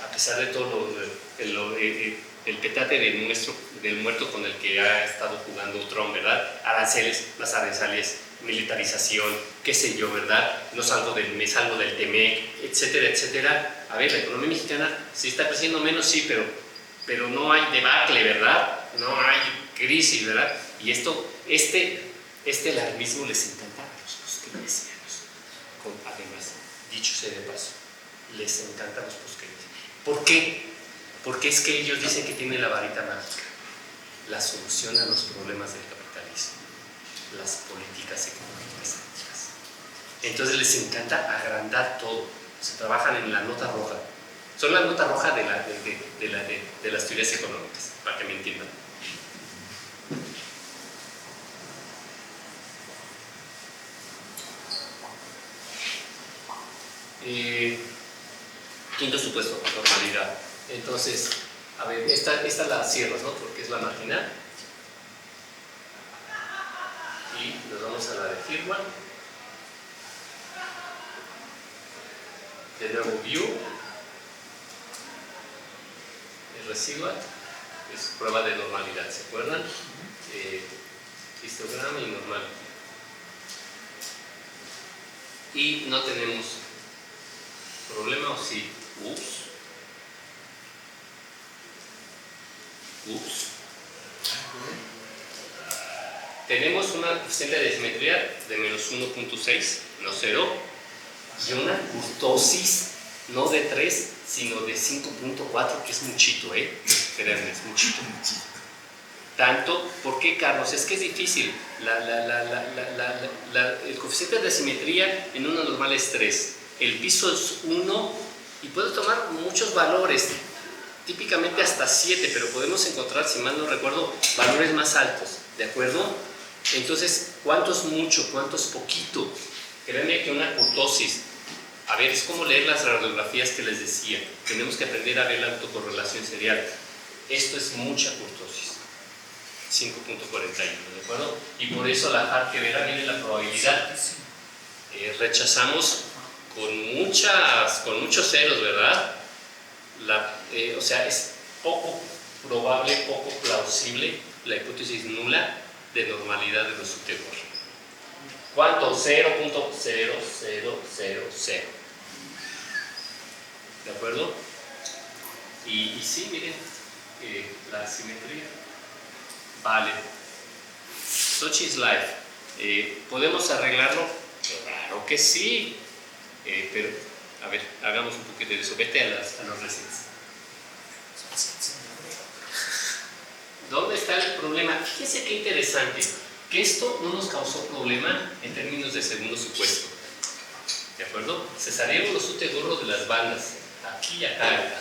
A pesar de todo el petate del muerto con el que ha estado jugando Trump, ¿verdad? Aranceles, las aranceles, militarización, qué sé yo, ¿verdad? No salgo del TEMEC, etcétera, etcétera. A ver, la economía mexicana sí está creciendo menos, sí, pero no hay debacle, ¿verdad? No hay crisis, ¿verdad? Y este alarmismo les encanta a los keynesianos. Además, dicho sea de paso, les encanta a los keynesianos. ¿Por qué? Porque es que ellos dicen que tienen la varita mágica, la solución a los problemas del capitalismo, las políticas económicas activas. Entonces les encanta agrandar todo, se trabajan en la nota roja. Son la nota roja de las teorías económicas, para que me entiendan. Quinto supuesto, normalidad. Entonces, a ver, esta la cierras, ¿no? Porque es la marginal. Y nos vamos a la de Firman. De nuevo, view. El residual es prueba de normalidad, ¿se acuerdan? Histograma y normal. Y no tenemos problema, ¿o sí? Ups. Tenemos una coeficiente de simetría de menos 1.6, no 0, y una kurtosis no de 3, sino de 5.4, que es muchito, créanme, es muchito. Tanto, ¿por qué, Carlos? Es que es difícil. El coeficiente de simetría en una normal es 3, el piso es 1, y puedo tomar muchos valores, típicamente hasta 7, pero podemos encontrar, si mal no recuerdo, valores más altos, ¿de acuerdo? Entonces, ¿cuánto es mucho? ¿Cuánto es poquito? Créanme que una kurtosis, a ver, es como leer las radiografías que les decía, tenemos que aprender a ver la autocorrelación serial. Esto es mucha kurtosis, 5.41, ¿de acuerdo? Y por eso la hardquevera viene la probabilidad. Rechazamos con muchos ceros, ¿verdad? O sea, es poco probable, poco plausible la hipótesis nula de normalidad de los UTGOR. ¿Cuánto? 0.0000. ¿De acuerdo? Y sí, miren, la simetría. Vale. Sochi's Life. ¿Podemos arreglarlo? Claro que sí. Pero, a ver, hagamos un poquito de eso. Vete a los resets. ¿Dónde está el problema? Fíjense qué interesante, que esto no nos causó problema en términos de segundo supuesto. ¿De acuerdo? Se salieron los UTGOR de las bandas, aquí y acá.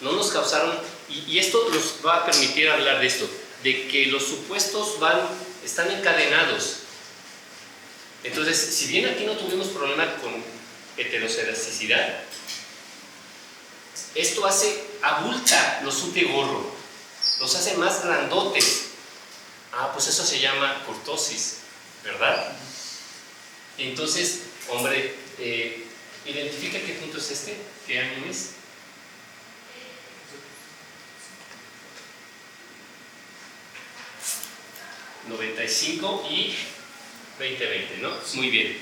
No nos causaron, y esto nos va a permitir hablar de esto, de que los supuestos están encadenados. Entonces, si bien aquí no tuvimos problema con heterocerasticidad, esto abulta los UTGOR. Los hace más grandotes. Pues eso se llama kurtosis, ¿verdad? Entonces, hombre, identifica qué punto es este, qué año es. ...95 y 2020, ¿no? Muy bien.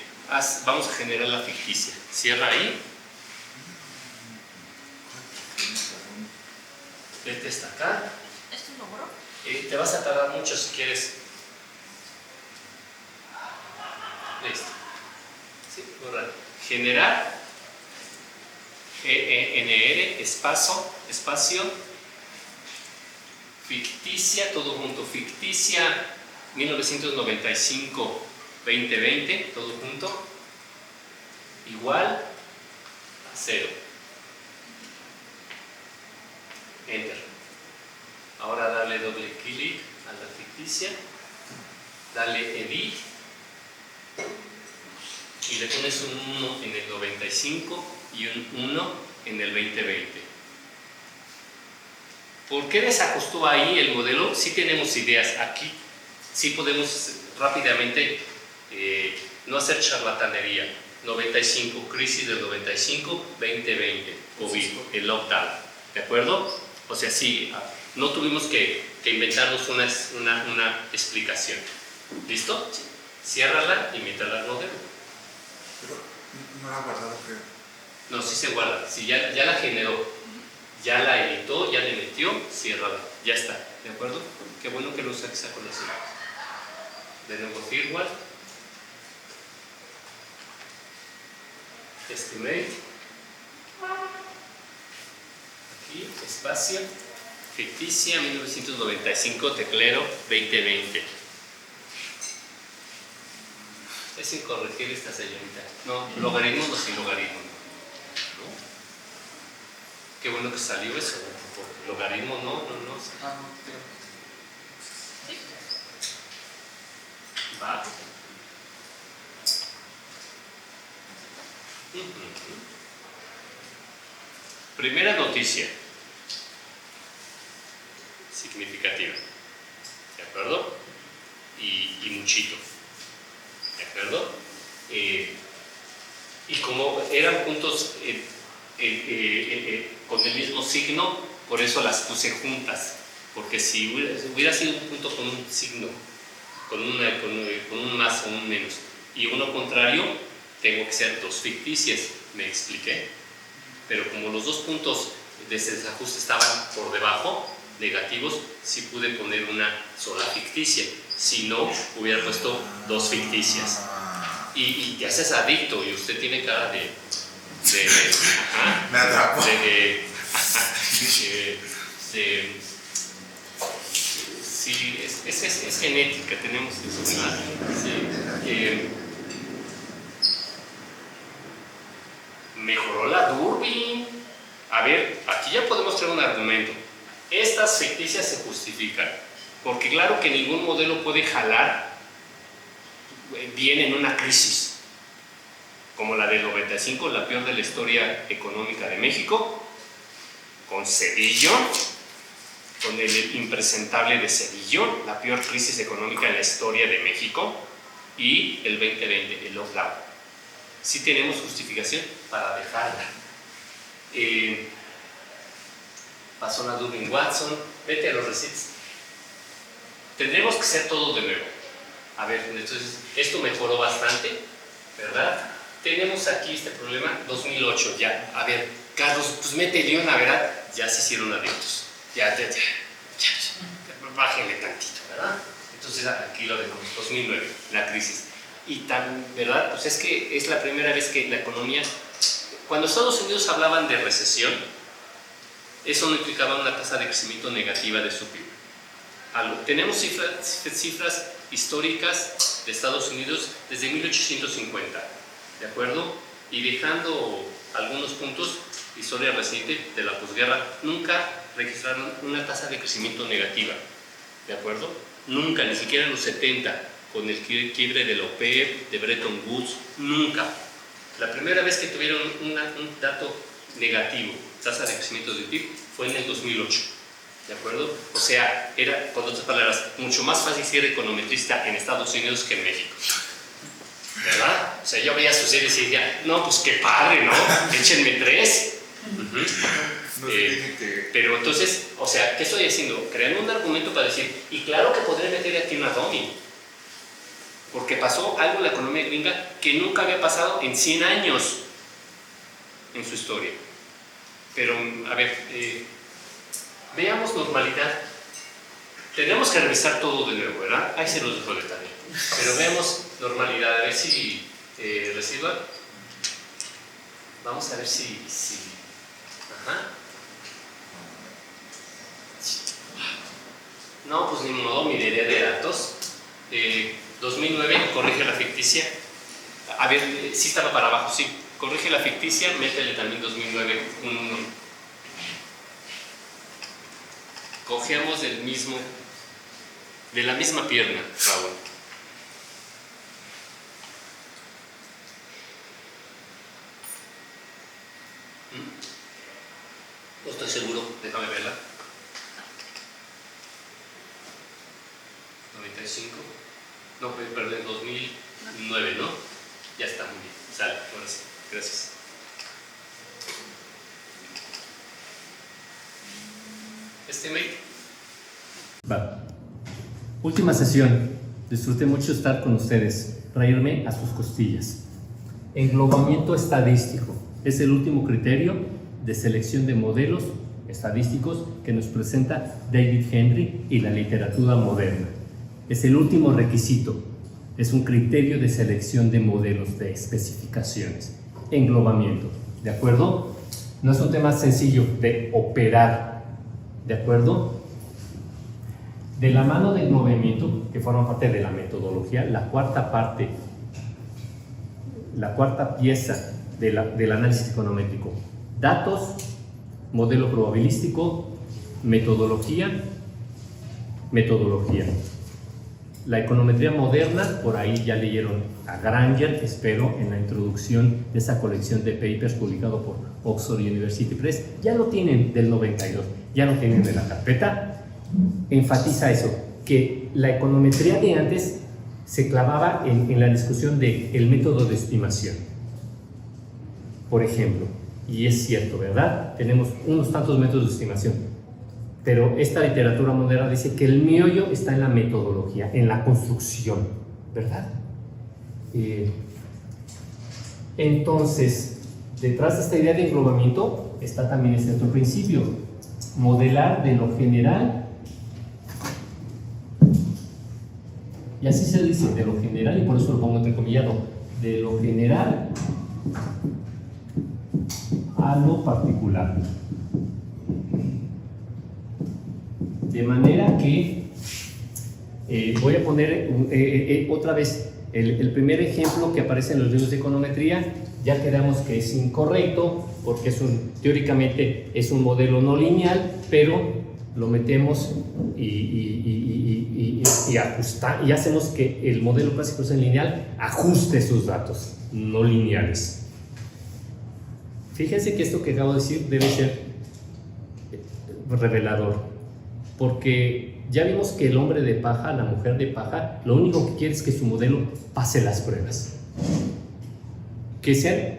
Vamos a generar la ficticia. Cierra ahí. Vete hasta acá. ¿Esto logró? Te vas a tardar mucho si quieres. Listo. Sí, borrar. Generar NR, espacio, ficticia, todo junto, ficticia 1995-2020, todo junto, igual a 0. Enter. Ahora dale doble clic a la ficticia, dale edit y le pones un 1 en el 95 y un 1 en el 2020. ¿Por qué desajustó ahí el modelo? Sí tenemos ideas. Aquí sí podemos rápidamente no hacer charlatanería. 95, crisis del 95, 2020, COVID, el lockdown. ¿De acuerdo? O sea, sí, no tuvimos que inventarnos una explicación. ¿Listo? Ciérrala y métela al modelo. Pero no la ha guardado, creo. No, sí se guarda. Si ya la generó, ya la editó, ya le metió, ciérrala. Ya está. ¿De acuerdo? Qué bueno que lo saques a colación. De nuevo, firmware. Estimate. Aquí, espacio. Ficticia 1995, teclero 2020. Es sin corregir esta señorita. No, logaritmo no, sin logaritmo. ¿No? Qué bueno que salió eso. Logaritmo no. Va. Primera noticia significativa, ¿de acuerdo? Y muchito, ¿de acuerdo? Y como eran puntos con el mismo signo, por eso las puse juntas, porque si hubiera sido un punto con un signo, con un más o un menos, y uno contrario, tengo que ser dos ficticias, ¿me expliqué? Pero como los dos puntos de ese desajuste estaban por debajo, negativos, sí pude poner una sola ficticia. Si no, hubiera puesto dos ficticias. Y ya seas adicto y usted tiene cara de Me atrapó. Sí, es genética, tenemos eso, ¿verdad? Sí. Mejoró la Durbin. A ver, aquí ya podemos traer un argumento. Estas ficticias se justifican, porque claro que ningún modelo puede jalar bien en una crisis, como la del 95, la peor de la historia económica de México, con Cedillo, con el impresentable de Cedillo, la peor crisis económica en la historia de México, y el 2020, el lockdown. Sí tenemos justificación para dejarla. Pasó la Durbin-Watson, vete a los receipts. Tendremos que hacer todo de nuevo. A ver, entonces, esto mejoró bastante, ¿verdad? Tenemos aquí este problema, 2008, ya. A ver, Carlos, pues mete León, ¿verdad? Ya se hicieron adictos. Ya. Bájenle tantito, ¿verdad? Entonces, aquí lo dejamos, 2009, la crisis. Y tan, ¿verdad? Pues es que es la primera vez que la economía... Cuando Estados Unidos hablaban de recesión, eso no implicaba una tasa de crecimiento negativa de su PIB. Tenemos cifras históricas de Estados Unidos desde 1850, ¿de acuerdo? Y dejando algunos puntos, historia reciente de la posguerra, nunca registraron una tasa de crecimiento negativa, ¿de acuerdo? Nunca, ni siquiera en los 70, con el quiebre de la OPEP, de Bretton Woods, nunca. La primera vez que tuvieron un dato negativo, tasa de crecimiento del PIB, fue en el 2008, ¿de acuerdo? O sea, era, con otras palabras, mucho más fácil ser econometrista en Estados Unidos que en México, ¿verdad? O sea, yo veía sus series y decía, no, pues qué padre, ¿no? Échenme 3. Pero entonces, o sea, ¿qué estoy haciendo? Creando un argumento para decir, y claro que podré meter aquí una dummy, porque pasó algo en la economía gringa que nunca había pasado en 100 años en su historia. Pero, a ver, veamos normalidad. Tenemos que revisar todo de nuevo, ¿verdad? Ahí se los dejo de tarea. Pero veamos normalidad, a ver si reciba. Vamos a ver si ajá. No, pues ni modo, mi idea de datos. 2009, corrige la ficticia. A ver, sí estaba para abajo, sí. Corrige la ficticia, métele también 2009, un 1. Cogemos de la misma pierna, Raúl. No estoy seguro, déjame verla. 95. No, perdón, 2009, ¿no? Ya está, muy bien. Sale, ahora sí. Gracias. Estimate. Última sesión. Disfruté mucho estar con ustedes, reírme a sus costillas. Englobamiento estadístico es el último criterio de selección de modelos estadísticos que nos presenta David Henry y la literatura moderna. Es el último requisito, es un criterio de selección de modelos de especificaciones. Englobamiento, ¿de acuerdo? No es un tema sencillo de operar, ¿de acuerdo? De la mano del englobamiento, que forma parte de la metodología, la cuarta pieza del análisis econométrico: datos, modelo probabilístico, metodología. La econometría moderna, por ahí ya leyeron a Granger, espero, en la introducción de esa colección de papers publicado por Oxford University Press. Ya lo tienen del 92, ya lo tienen de la carpeta. Enfatiza eso, que la econometría de antes se clavaba en la discusión del método de estimación. Por ejemplo, Y es cierto, ¿verdad? Tenemos unos tantos métodos de estimación. Pero esta literatura moderna dice que el meollo está en la metodología, en la construcción, ¿verdad? Entonces, detrás de esta idea de englobamiento está también este otro principio: modelar de lo general, y así se dice, de lo general, y por eso lo pongo entrecomillado, de lo general a lo particular. De manera que voy a poner otra vez el primer ejemplo que aparece en los libros de econometría. Ya quedamos que es incorrecto porque teóricamente es un modelo no lineal, pero lo metemos y hacemos que el modelo clásico es lineal ajuste sus datos no lineales. Fíjense que esto que acabo de decir debe ser revelador, porque ya vimos que el hombre de paja, la mujer de paja, lo único que quiere es que su modelo pase las pruebas, que sea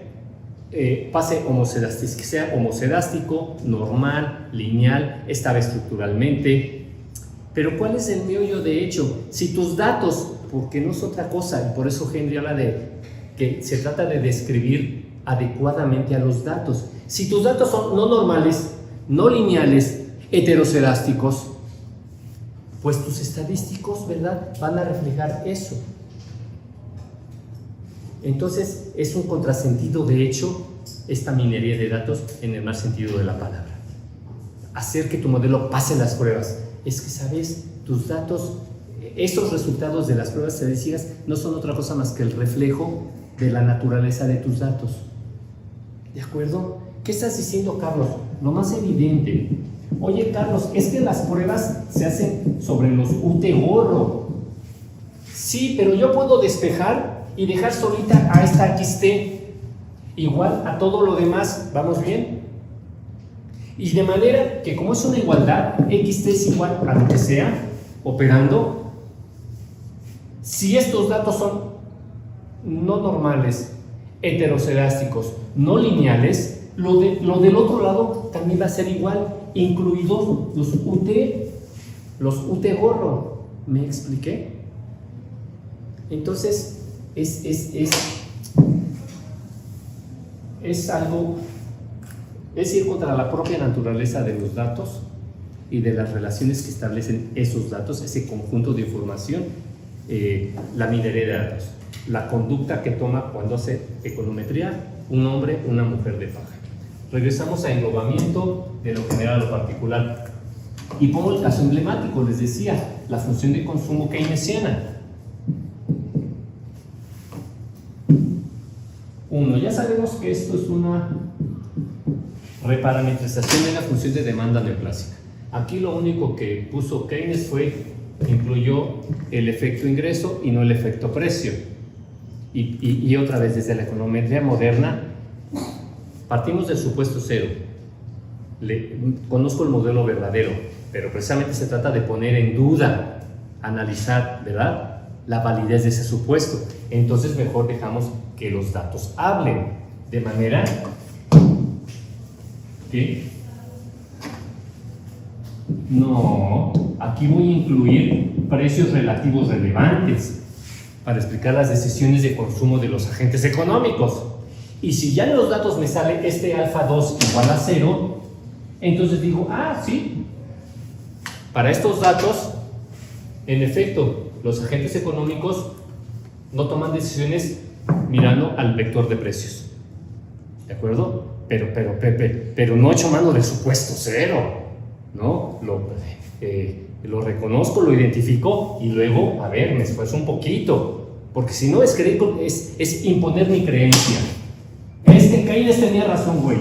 homocedástico, normal, lineal, estable estructuralmente. Pero ¿cuál es el meollo de hecho? Si tus datos, porque no es otra cosa, y por eso Henry habla de que se trata de describir adecuadamente a los datos. Si tus datos son no normales, no lineales, heterocedásticos, pues tus estadísticos, ¿verdad?, van a reflejar eso. Entonces es un contrasentido, de hecho, esta minería de datos en el mal sentido de la palabra. Hacer que tu modelo pase las pruebas. Es que, ¿sabes? Tus datos, esos resultados de las pruebas estadísticas no son otra cosa más que el reflejo de la naturaleza de tus datos. ¿De acuerdo? ¿Qué estás diciendo, Carlos? Lo más evidente. Oye, Carlos, es que las pruebas se hacen sobre los UT gorro. Sí, pero yo puedo despejar y dejar solita a esta XT igual a todo lo demás. ¿Vamos bien? Y de manera que, como es una igualdad, XT es igual a lo que sea operando. Si estos datos son no normales, heterocedásticos, no lineales, lo del otro lado también va a ser igual, incluidos los UT gorro. ¿Me expliqué? Entonces es algo, es ir contra la propia naturaleza de los datos y de las relaciones que establecen esos datos, ese conjunto de información. La minería de datos, la conducta que toma cuando hace econometría un hombre, una mujer de paja. Regresamos a englobamiento de lo general a lo particular. Y pongo el caso emblemático, les decía, la función de consumo keynesiana. Uno, ya sabemos que esto es una reparametrización de la función de demanda neoclásica. Aquí lo único que puso Keynes incluyó el efecto ingreso y no el efecto precio. Y otra vez, desde la econometría moderna, partimos del supuesto cero. Conozco el modelo verdadero, pero precisamente se trata de poner en duda, analizar, ¿verdad?, la validez de ese supuesto. Entonces mejor dejamos que los datos hablen, de manera que no, aquí voy a incluir precios relativos relevantes para explicar las decisiones de consumo de los agentes económicos. Y si ya en los datos me sale este alfa 2 igual a 0, entonces digo, sí, para estos datos, en efecto, los agentes económicos no toman decisiones mirando al vector de precios. ¿De acuerdo? Pero no echo mano del supuesto cero, ¿no? Lo reconozco, lo identifico y luego, a ver, me esfuerzo un poquito, porque si no es imponer mi creencia. Es que Keynes tenía razón, güey.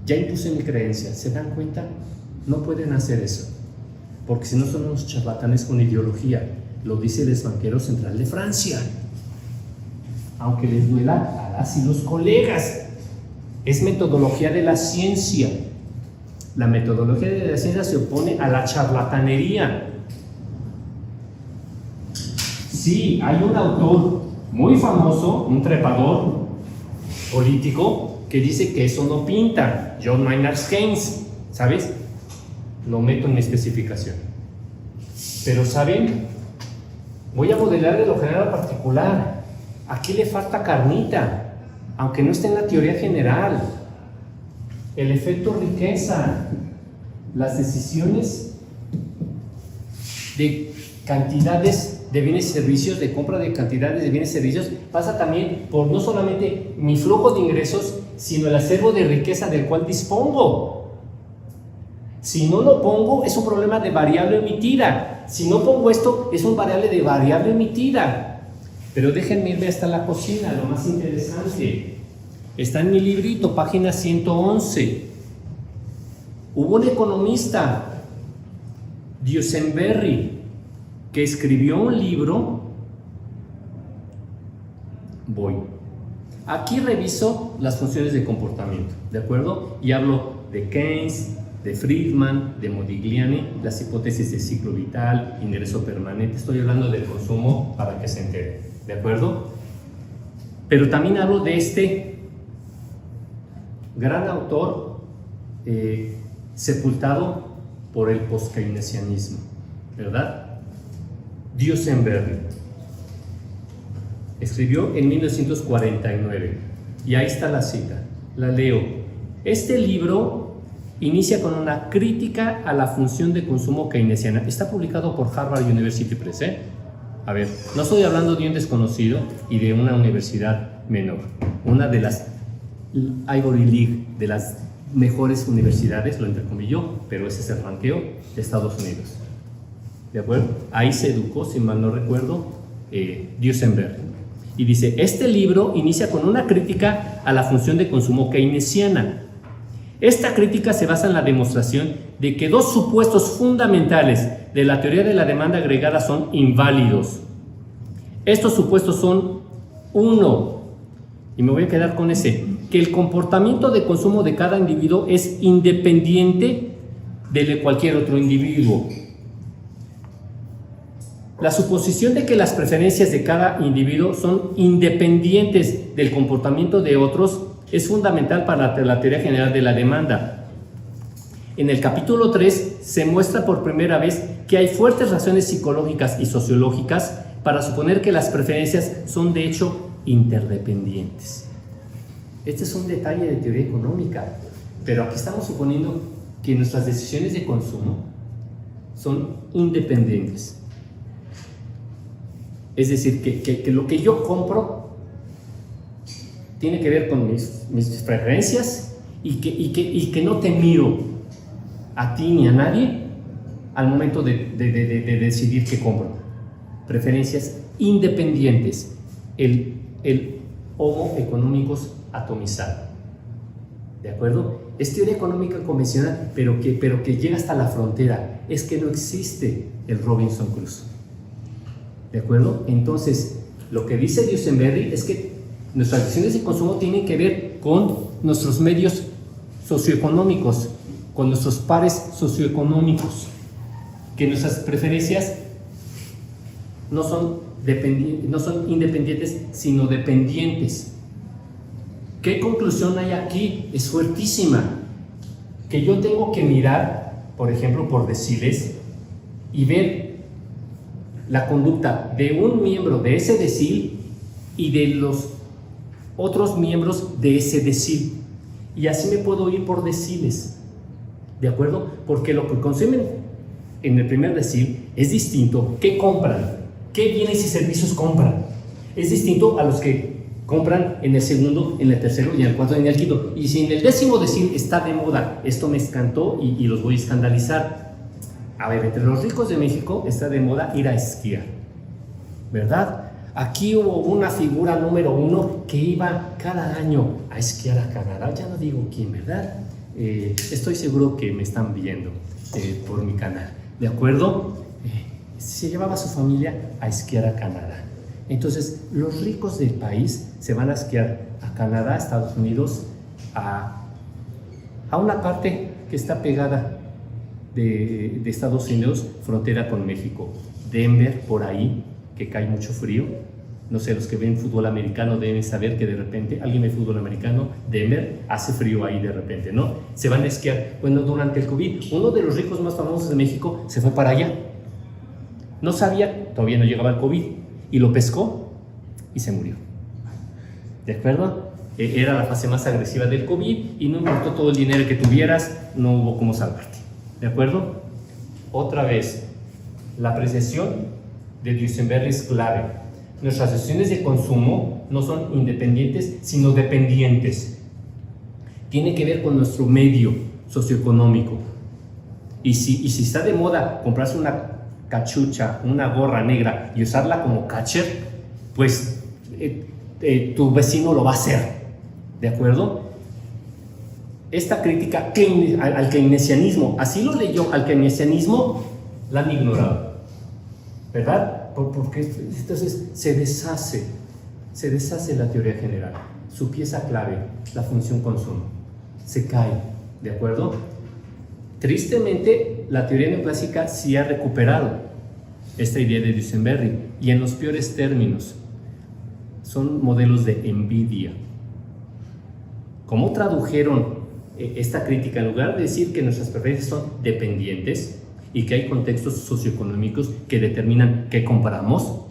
Ya impuse mi creencia, ¿se dan cuenta? No pueden hacer eso, porque si no son unos charlatanes con ideología. Lo dice el banquero central de Francia, aunque les duela a las y los colegas. Es metodología de la ciencia. La metodología de la ciencia se opone a la charlatanería. Sí, hay un autor muy famoso, un trepador político, que dice que eso no pinta, John Maynard Keynes, ¿sabes? Lo meto en mi especificación. Pero, ¿saben? Voy a modelar de lo general a particular. Aquí le falta carnita, aunque no esté en la teoría general. El efecto riqueza, las decisiones de cantidades de bienes y servicios, de compra de cantidades de bienes y servicios, pasa también por no solamente mi flujo de ingresos, sino el acervo de riqueza del cual dispongo. Si no lo pongo, es un problema de variable emitida. Si no pongo esto, es un variable de variable emitida. Pero déjenme irme hasta la cocina, lo más interesante. Está en mi librito, página 111. Hubo un economista, Duesenberry, que escribió un libro. Aquí reviso las funciones de comportamiento, ¿de acuerdo? Y hablo de Keynes, de Friedman, de Modigliani, las hipótesis de ciclo vital, ingreso permanente. Estoy hablando del consumo para que se entere, ¿de acuerdo? Pero también hablo de este gran autor sepultado por el post-keynesianismo, ¿verdad? Duesenberry. Escribió en 1949 y ahí está la cita, la leo. Este libro inicia con una crítica a la función de consumo keynesiana. Está publicado por Harvard University Press, ¿eh? A ver, no estoy hablando de un desconocido y de una universidad menor, una de las Ivy League, de las mejores universidades, lo entrecomilló, pero ese es el ranqueo de Estados Unidos. ¿De acuerdo? Ahí se educó, si mal no recuerdo, Duesenberry. Y dice, este libro inicia con una crítica a la función de consumo keynesiana. Esta crítica se basa en la demostración de que dos supuestos fundamentales de la teoría de la demanda agregada son inválidos. Estos supuestos son, uno, y me voy a quedar con ese, que el comportamiento de consumo de cada individuo es independiente de cualquier otro individuo. La suposición de que las preferencias de cada individuo son independientes del comportamiento de otros es fundamental para la teoría general de la demanda. En el capítulo 3 se muestra por primera vez que hay fuertes razones psicológicas y sociológicas para suponer que las preferencias son de hecho interdependientes. Este es un detalle de teoría económica, pero aquí estamos suponiendo que nuestras decisiones de consumo son independientes. Es decir, que lo que yo compro tiene que ver con mis preferencias y que no te miro a ti ni a nadie al momento de decidir qué compro. Preferencias independientes. El homo economicus atomizado. ¿De acuerdo? Es teoría económica convencional, pero que llega hasta la frontera. Es que no existe el Robinson Crusoe. ¿De acuerdo? Entonces, lo que dice Duesenberry es que nuestras decisiones de consumo tienen que ver con nuestros medios socioeconómicos, con nuestros pares socioeconómicos, que nuestras preferencias no son independientes, sino dependientes. ¿Qué conclusión hay aquí? Es fuertísima. Que yo tengo que mirar, por ejemplo, por deciles y ver la conducta de un miembro de ese decil y de los otros miembros de ese decil. Y así me puedo ir por deciles. ¿De acuerdo? Porque lo que consumen en el primer decil es distinto. ¿Qué compran? ¿Qué bienes y servicios compran? Es distinto a los que compran en el segundo, en el tercero y en el cuarto y en el quinto. Y si en el décimo decil está de moda, esto me escantó y los voy a escandalizar. A ver, entre los ricos de México está de moda ir a esquiar, ¿verdad? Aquí hubo una figura número 1 que iba cada año a esquiar a Canadá. Ya no digo quién, ¿verdad? Estoy seguro que me están viendo por mi canal, ¿de acuerdo? Se llevaba a su familia a esquiar a Canadá. Entonces, los ricos del país se van a esquiar a Canadá, Estados Unidos, a una parte que está pegada de Estados Unidos, frontera con México. Denver, por ahí, que cae mucho frío, No sé, los que ven fútbol americano deben saber que de repente alguien ve fútbol americano, Denver, hace frío ahí de repente, ¿no? Se van a esquiar. Bueno, durante el COVID, uno de los ricos más famosos de México se fue para allá. No sabía, todavía no llegaba el COVID, y lo pescó y se murió. ¿De acuerdo? Era la fase más agresiva del COVID y no importó todo el dinero que tuvieras, no hubo cómo salvarte. ¿De acuerdo? Otra vez, la apreciación de Duesenberg es clave. Nuestras decisiones de consumo no son independientes, sino dependientes. Tiene que ver con nuestro medio socioeconómico. Y si está de moda comprarse una cachucha, una gorra negra y usarla como catcher, pues tu vecino lo va a hacer. ¿De acuerdo? Esta crítica al keynesianismo, así lo leyó, al keynesianismo, la han ignorado. ¿Verdad? Porque entonces se deshace la teoría general, su pieza clave, la función consumo, se cae, ¿de acuerdo? Tristemente, la teoría neoclásica sí ha recuperado esta idea de Duesenberg, y en los peores términos, son modelos de envidia. ¿Cómo tradujeron esta crítica? En lugar de decir que nuestras preferencias son dependientes, y que hay contextos socioeconómicos que determinan qué compramos,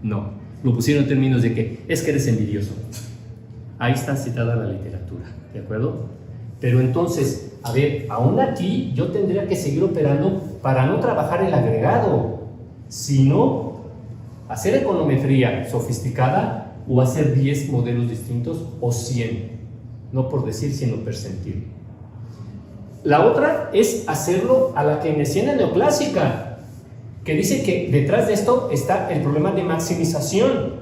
no, lo pusieron en términos de que es que eres envidioso. Ahí está citada la literatura, ¿de acuerdo? Pero entonces, a ver, aún aquí yo tendría que seguir operando para no trabajar el agregado, sino hacer econometría sofisticada o hacer 10 modelos distintos o 100, no por decir, sino percentil. La otra es hacerlo a la keynesiana neoclásica, que dice que detrás de esto está el problema de maximización,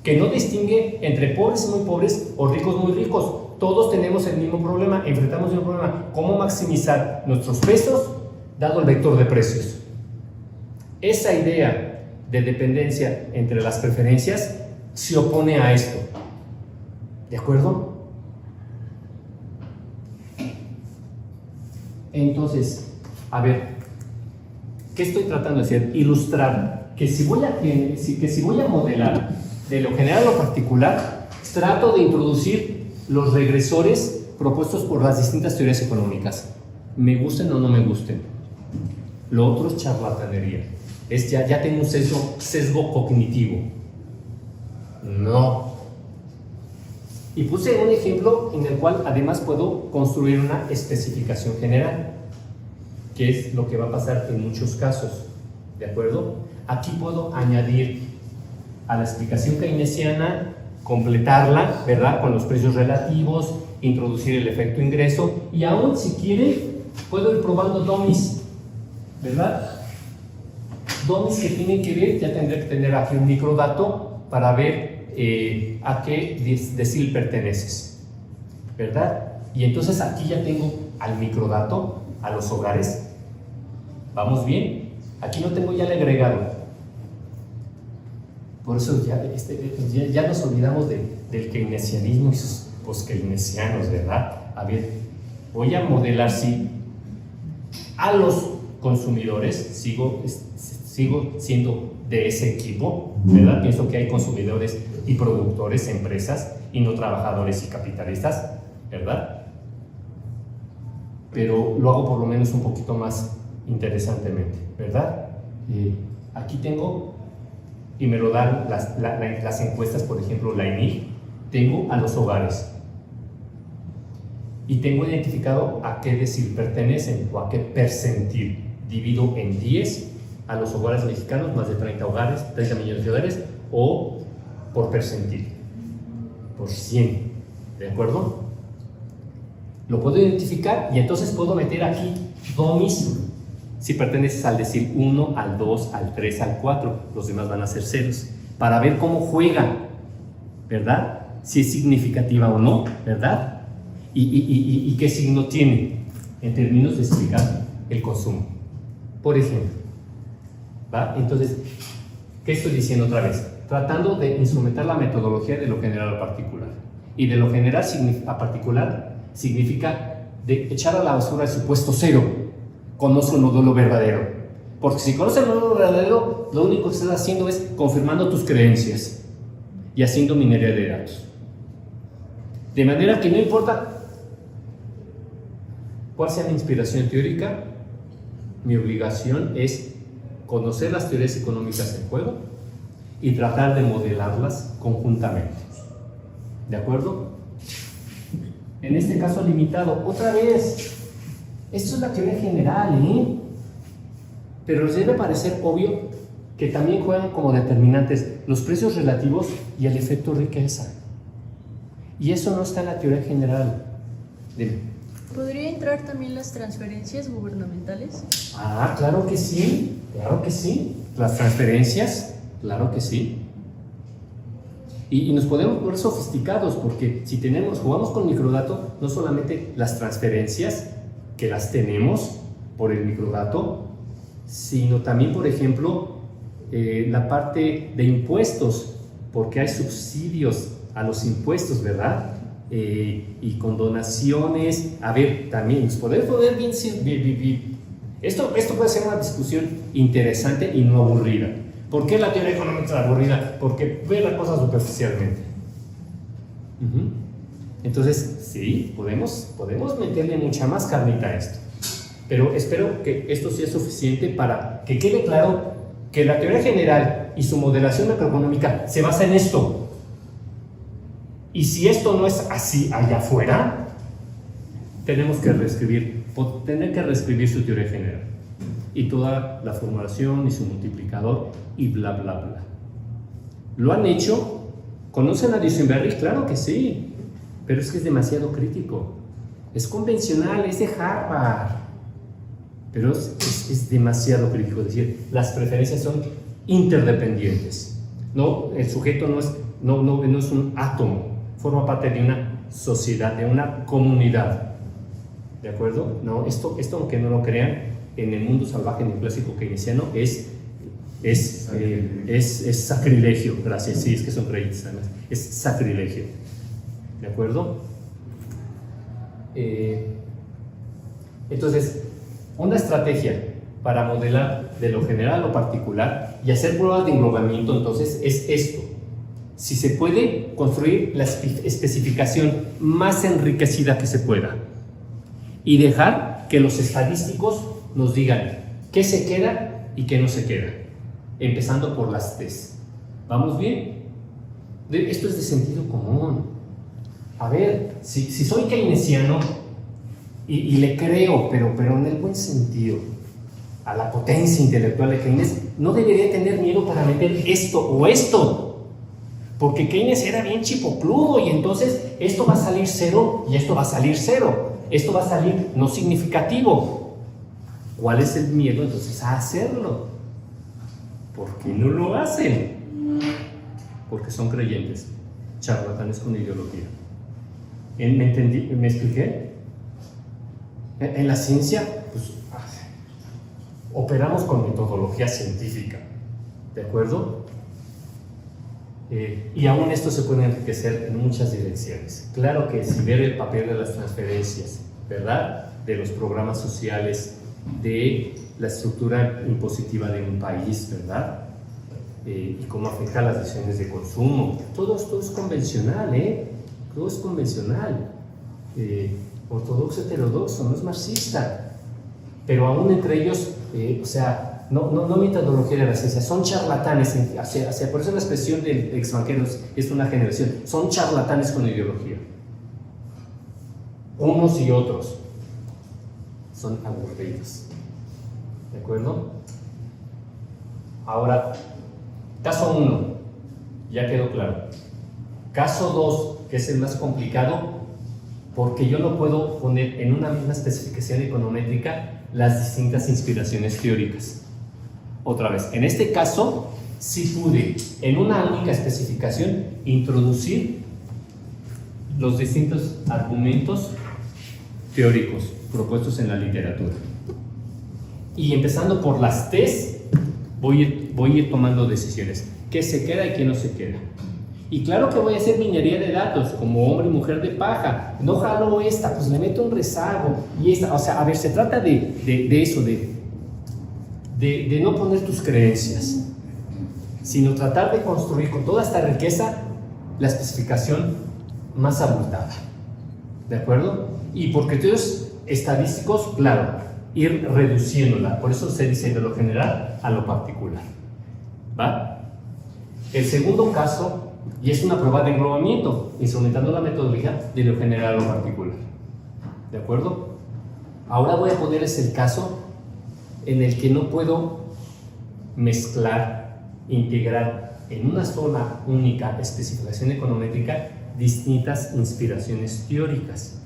que no distingue entre pobres y muy pobres o ricos muy ricos. Todos tenemos el mismo problema, enfrentamos el mismo problema: cómo maximizar nuestros pesos dado el vector de precios. Esa idea de dependencia entre las preferencias se opone a esto. ¿De acuerdo? Entonces, a ver, ¿qué estoy tratando de hacer? Ilustrar que si voy a modelar de lo general a lo particular, trato de introducir los regresores propuestos por las distintas teorías económicas, me gusten o no me gusten. Lo otro es charlatanería, ya tengo un sesgo cognitivo. No. Y puse un ejemplo en el cual además puedo construir una especificación general, que es lo que va a pasar en muchos casos, ¿de acuerdo? Aquí puedo añadir a la explicación keynesiana, completarla, ¿verdad?, con los precios relativos, introducir el efecto ingreso, y aún si quiere puedo ir probando dummies, ¿verdad? Dummies que tienen que ver, ya tendré que tener aquí un microdato para ver a qué decil perteneces, ¿verdad? Y entonces aquí ya tengo al microdato, a los hogares. ¿Vamos bien? Aquí no tengo ya el agregado. Por eso ya nos olvidamos del keynesianismo y sus poskeynesianos, ¿verdad? A ver, voy a modelar, sí, a los consumidores, sigo siendo de ese equipo, ¿verdad? Pienso que hay consumidores y productores, empresas, y no trabajadores y capitalistas, ¿verdad? Pero lo hago por lo menos un poquito más interesantemente, ¿verdad? Aquí tengo, y me lo dan las encuestas, por ejemplo, la ENIG, tengo a los hogares, y tengo identificado a qué decil pertenecen, o a qué percentil. Divido en 10 a los hogares mexicanos, más de 30 hogares, 30 millones de hogares, o por percentil, por 100, ¿de acuerdo? Lo puedo identificar y entonces puedo meter aquí dummies si perteneces al decil 1, al 2, al 3, al 4, los demás van a ser ceros, para ver cómo juega, ¿verdad? Si es significativa o no, ¿verdad? Y qué signo tiene en términos de explicar el consumo, por ejemplo, ¿va? Entonces, ¿qué estoy diciendo otra vez? Tratando de instrumentar la metodología de lo general a particular. Y de lo general a particular significa de echar a la basura el supuesto cero. Conoce un modelo verdadero. Porque si conoces el modelo verdadero, lo único que estás haciendo es confirmando tus creencias. y haciendo minería de datos. De manera que no importa cuál sea mi inspiración teórica, mi obligación es conocer las teorías económicas en juego y tratar de modelarlas conjuntamente. ¿De acuerdo? En este caso limitado, otra vez, esto es la teoría general, pero les debe parecer obvio que también juegan como determinantes los precios relativos y el efecto riqueza. Y eso no está en la teoría general. Dime. ¿Podría entrar también las transferencias gubernamentales? Ah, claro que sí, claro que sí. Las transferencias, claro que sí. Y nos podemos poner sofisticados porque si jugamos con microdato, no solamente las transferencias que las tenemos por el microdato, sino también, por ejemplo, la parte de impuestos, porque hay subsidios a los impuestos, ¿verdad? Y con donaciones. A ver, también nos podemos poner bien. Esto puede ser una discusión interesante y no aburrida. ¿Por qué la teoría económica es aburrida? Porque ve la cosa superficialmente. Entonces, sí, podemos meterle mucha más carnita a esto. Pero espero que esto sea suficiente para que quede claro que la teoría general y su modelación macroeconómica se basa en esto. Y si esto no es así allá afuera, tenemos que tener que reescribir su teoría general y toda la formulación y su multiplicador y bla bla bla. ¿Lo han hecho? ¿Conocen a Duesenberg? Claro que sí, pero es que es demasiado crítico. Es convencional, es de Harvard, pero es demasiado crítico. Es decir, las preferencias son interdependientes. No, el sujeto no es un átomo, forma parte de una sociedad, de una comunidad. ¿De acuerdo? No, esto aunque no lo crean, en el mundo salvaje neoclásico keynesiano es sacrilegio. Gracias, sí, es que son creyentes además. Es sacrilegio. ¿De acuerdo? Entonces, una estrategia para modelar de lo general a lo particular y hacer pruebas de englobamiento, entonces, es esto. Si se puede, construir la especificación más enriquecida que se pueda y dejar que los estadísticos nos digan qué se queda y qué no se queda, empezando por las T's. ¿Vamos bien? Esto es de sentido común. A ver, si soy keynesiano y le creo, pero en el buen sentido, a la potencia intelectual de Keynes, no debería tener miedo para meter esto o esto, porque Keynes era bien chipocludo y entonces esto va a salir cero y esto va a salir cero. Esto va a salir no significativo. ¿Cuál es el miedo entonces a hacerlo? ¿Por qué no lo hacen? Porque son creyentes, charlatanes con ideología. ¿Me expliqué? En la ciencia, pues, operamos con metodología científica, ¿de acuerdo? Y aún esto se puede enriquecer en muchas direcciones. Claro que si ver el papel de las transferencias, ¿verdad? De los programas sociales, de la estructura impositiva de un país, ¿verdad? Y cómo afecta las decisiones de consumo. Todo esto es convencional, Todo es convencional. Ortodoxo, heterodoxo, no es marxista. Pero aún entre ellos, no metodología de la ciencia, son charlatanes. Por eso la expresión del extranjero es una generación. Son charlatanes con ideología. Unos y otros son aburridos. ¿De acuerdo? Ahora, caso 1, ya quedó claro. Caso 2, que es el más complicado, porque yo no puedo poner en una misma especificación econométrica las distintas inspiraciones teóricas. Otra vez, en este caso, sí pude, en una única especificación, introducir los distintos argumentos teóricos propuestos en la literatura. Y empezando por las T's, voy a ir tomando decisiones. ¿Qué se queda y qué no se queda? Y claro que voy a hacer minería de datos, como hombre y mujer de paja. No jalo esta, pues le meto un rezago. Y esta, a ver, se trata de eso, de no poner tus creencias, sino tratar de construir con toda esta riqueza la especificación más abultada, ¿de acuerdo? Y por criterios estadísticos, claro, ir reduciéndola, por eso se dice de lo general a lo particular, ¿va? El segundo caso, y es una prueba de englobamiento, instrumentando la metodología de lo general a lo particular, ¿de acuerdo? Ahora voy a ponerles el caso en el que no puedo mezclar, integrar en una sola única especificación econométrica distintas inspiraciones teóricas.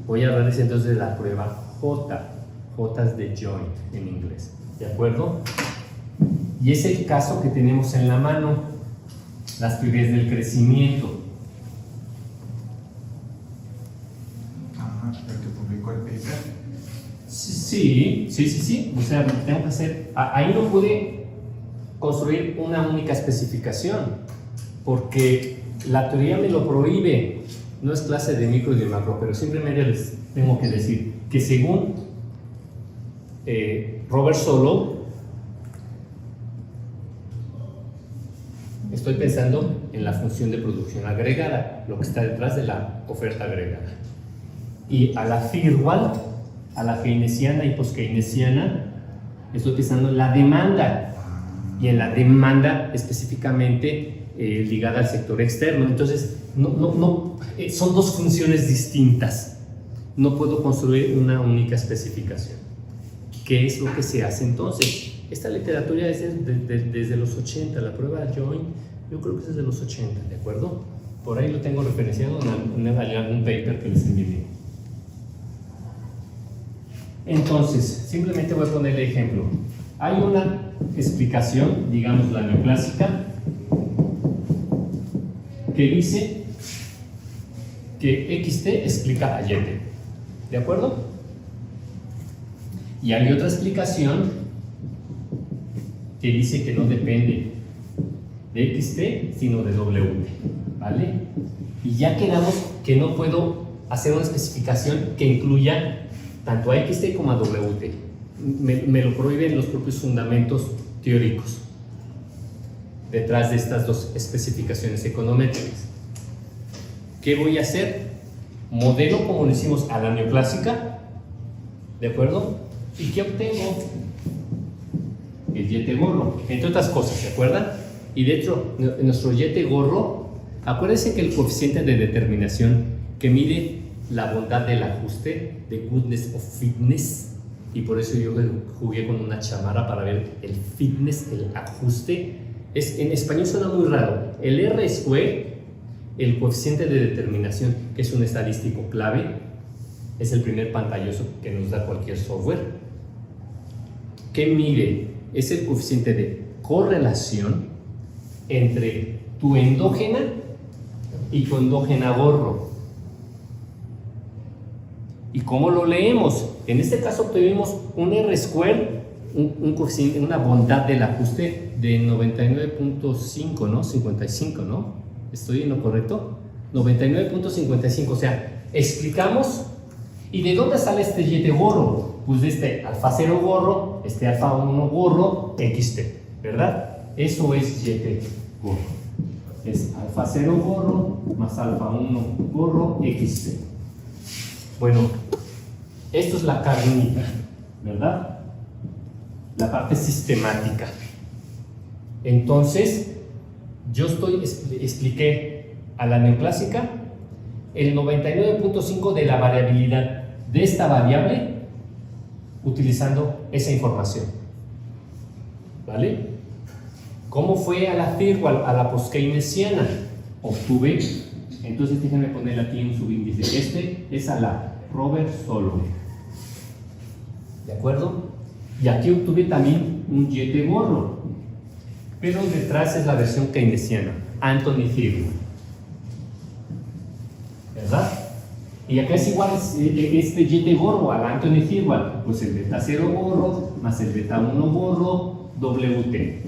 Voy a hablarles entonces de la prueba J, J es de joint en inglés, ¿de acuerdo? Y es el caso que tenemos en la mano, las teorías del crecimiento. Ajá, el que publicó el paper. Sí. O sea, tengo que hacer. Ahí no pude construir una única especificación, porque la teoría me lo prohíbe. No es clase de micro y de macro, pero simplemente les tengo que decir que según Robert Solow, estoy pensando en la función de producción agregada, lo que está detrás de la oferta agregada. Y a la Firwald, a la keynesiana y post-keynesiana, estoy pensando en la demanda, y en la demanda específicamente ligada al sector externo. Entonces, son dos funciones distintas. No puedo construir una única especificación. ¿Qué es lo que se hace entonces? Esta literatura es desde los 80, la prueba joint, yo creo que es desde los 80, ¿de acuerdo? Por ahí lo tengo referenciado en algún paper que les envié. Entonces, simplemente voy a poner el ejemplo. Hay una explicación, digamos la neoclásica, que dice que XT explica a YT, ¿de acuerdo? Y hay otra explicación que dice que no depende de XT, sino de WT, ¿vale? Y ya quedamos que no puedo hacer una especificación que incluya tanto a XT como a WT. Me lo prohíben los propios fundamentos teóricos detrás de estas dos especificaciones econométricas. ¿Qué voy a hacer? Modelo como lo hicimos a la neoclásica, ¿de acuerdo? ¿Y qué obtengo? El YT gorro, entre otras cosas, ¿se acuerdan? Y de hecho, nuestro YT gorro, acuérdense que el coeficiente de determinación que mide la bondad del ajuste, de goodness of fitness, y por eso yo jugué con una chamarra para ver el fitness, el ajuste, en español suena muy raro. El R-square, el coeficiente de determinación, que es un estadístico clave, es el primer pantallazo que nos da cualquier software. ¿Qué mide? Es el coeficiente de correlación entre tu endógena y tu endógena gorro. ¿Y cómo lo leemos? En este caso obtuvimos un R-square, un coeficiente, una bondad del ajuste de 99.5, ¿no? 55, ¿no? ¿Estoy en lo correcto? 99.55, o sea, explicamos. ¿Y de dónde sale este YT gorro? Pues de este alfa 0 gorro, este alfa 1 gorro, XT, ¿verdad? Eso es YT gorro. Es alfa 0 gorro más alfa 1 gorro, XT. Bueno, esto es la carnita, ¿verdad? La parte sistemática. Entonces, yo expliqué a la neoclásica el 99.5 de la variabilidad de esta variable utilizando esa información, ¿vale? ¿Cómo fue a la Firwald, a la post-keynesiana? Obtuve, entonces déjenme ponerle aquí un subíndice, este es a la Robert Solow, ¿de acuerdo? Y aquí obtuve también un YT gorro, pero detrás es la versión keynesiana, Anthony Firwald, ¿verdad? Y acá es igual este YT gorro al Anthony Firwald, pues el beta 0 gorro más el beta 1 gorro, WT.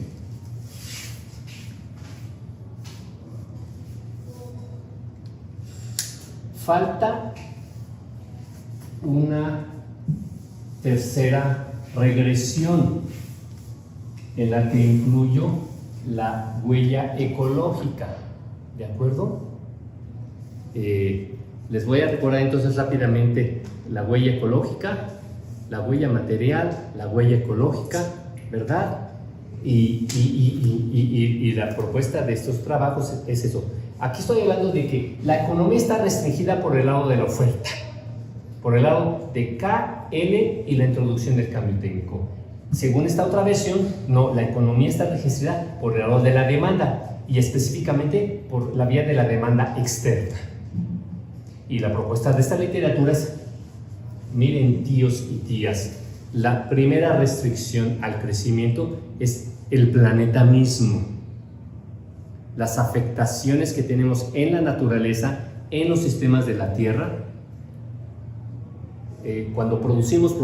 Falta una tercera regresión en la que incluyo la huella ecológica. ¿De acuerdo? Les voy a recordar entonces rápidamente la huella ecológica, la huella material, la huella ecológica, ¿verdad? Y la propuesta de estos trabajos es eso. Aquí estoy hablando de que la economía está restringida por el lado de la oferta, por el lado de K, L y la introducción del cambio técnico. Según esta otra versión, no, la economía está restringida por el lado de la demanda y específicamente por la vía de la demanda externa. Y la propuesta de esta literatura es, miren tíos y tías, la primera restricción al crecimiento es el planeta mismo. Las afectaciones que tenemos en la naturaleza, en los sistemas de la Tierra. Cuando producimos,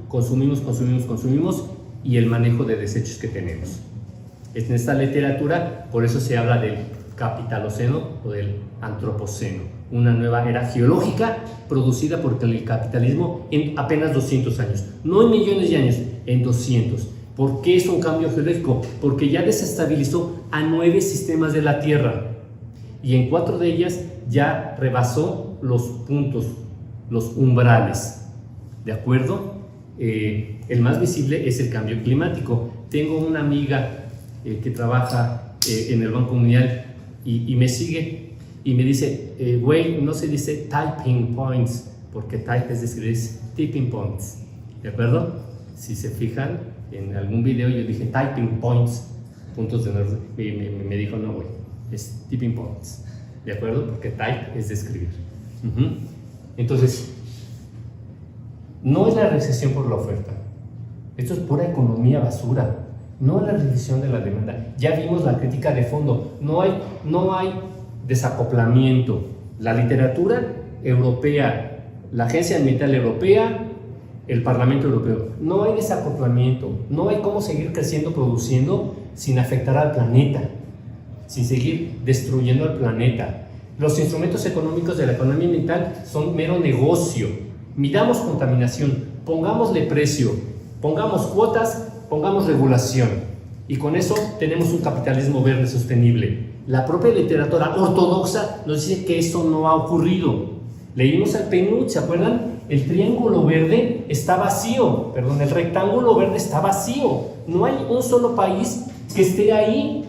consumimos y el manejo de desechos que tenemos. En esta literatura, por eso se habla del capitaloceno o del antropoceno, una nueva era geológica producida por el capitalismo en apenas 200 años, no en millones de años, en 200. ¿Por qué es un cambio geológico? Porque ya desestabilizó a 9 sistemas de la Tierra y en 4 de ellas ya rebasó los puntos, los umbrales, ¿de acuerdo? El más visible es el cambio climático. Tengo una amiga que trabaja en el Banco Mundial y me sigue y me dice, güey, no se dice typing points, porque type es escribir, es tipping points, ¿de acuerdo? Si se fijan, en algún video yo dije typing points, puntos de nervio, y me dijo, no, güey, es tipping points, ¿de acuerdo? Porque type es de escribir. Entonces, no es la recesión por la oferta, esto es pura economía basura, no es la recesión de la demanda. Ya vimos la crítica de fondo, no hay desacoplamiento. La literatura europea, la Agencia Ambiental Europea, el Parlamento Europeo, no hay desacoplamiento, no hay cómo seguir creciendo, produciendo sin afectar al planeta, sin seguir destruyendo al planeta. Los instrumentos económicos de la economía ambiental son mero negocio. Midamos contaminación, pongámosle precio, pongamos cuotas, pongamos regulación y con eso tenemos un capitalismo verde sostenible. La propia literatura ortodoxa nos dice que eso no ha ocurrido. Leímos el PNUD, ¿se acuerdan? El triángulo verde está vacío, perdón, el rectángulo verde está vacío. No hay un solo país que esté ahí.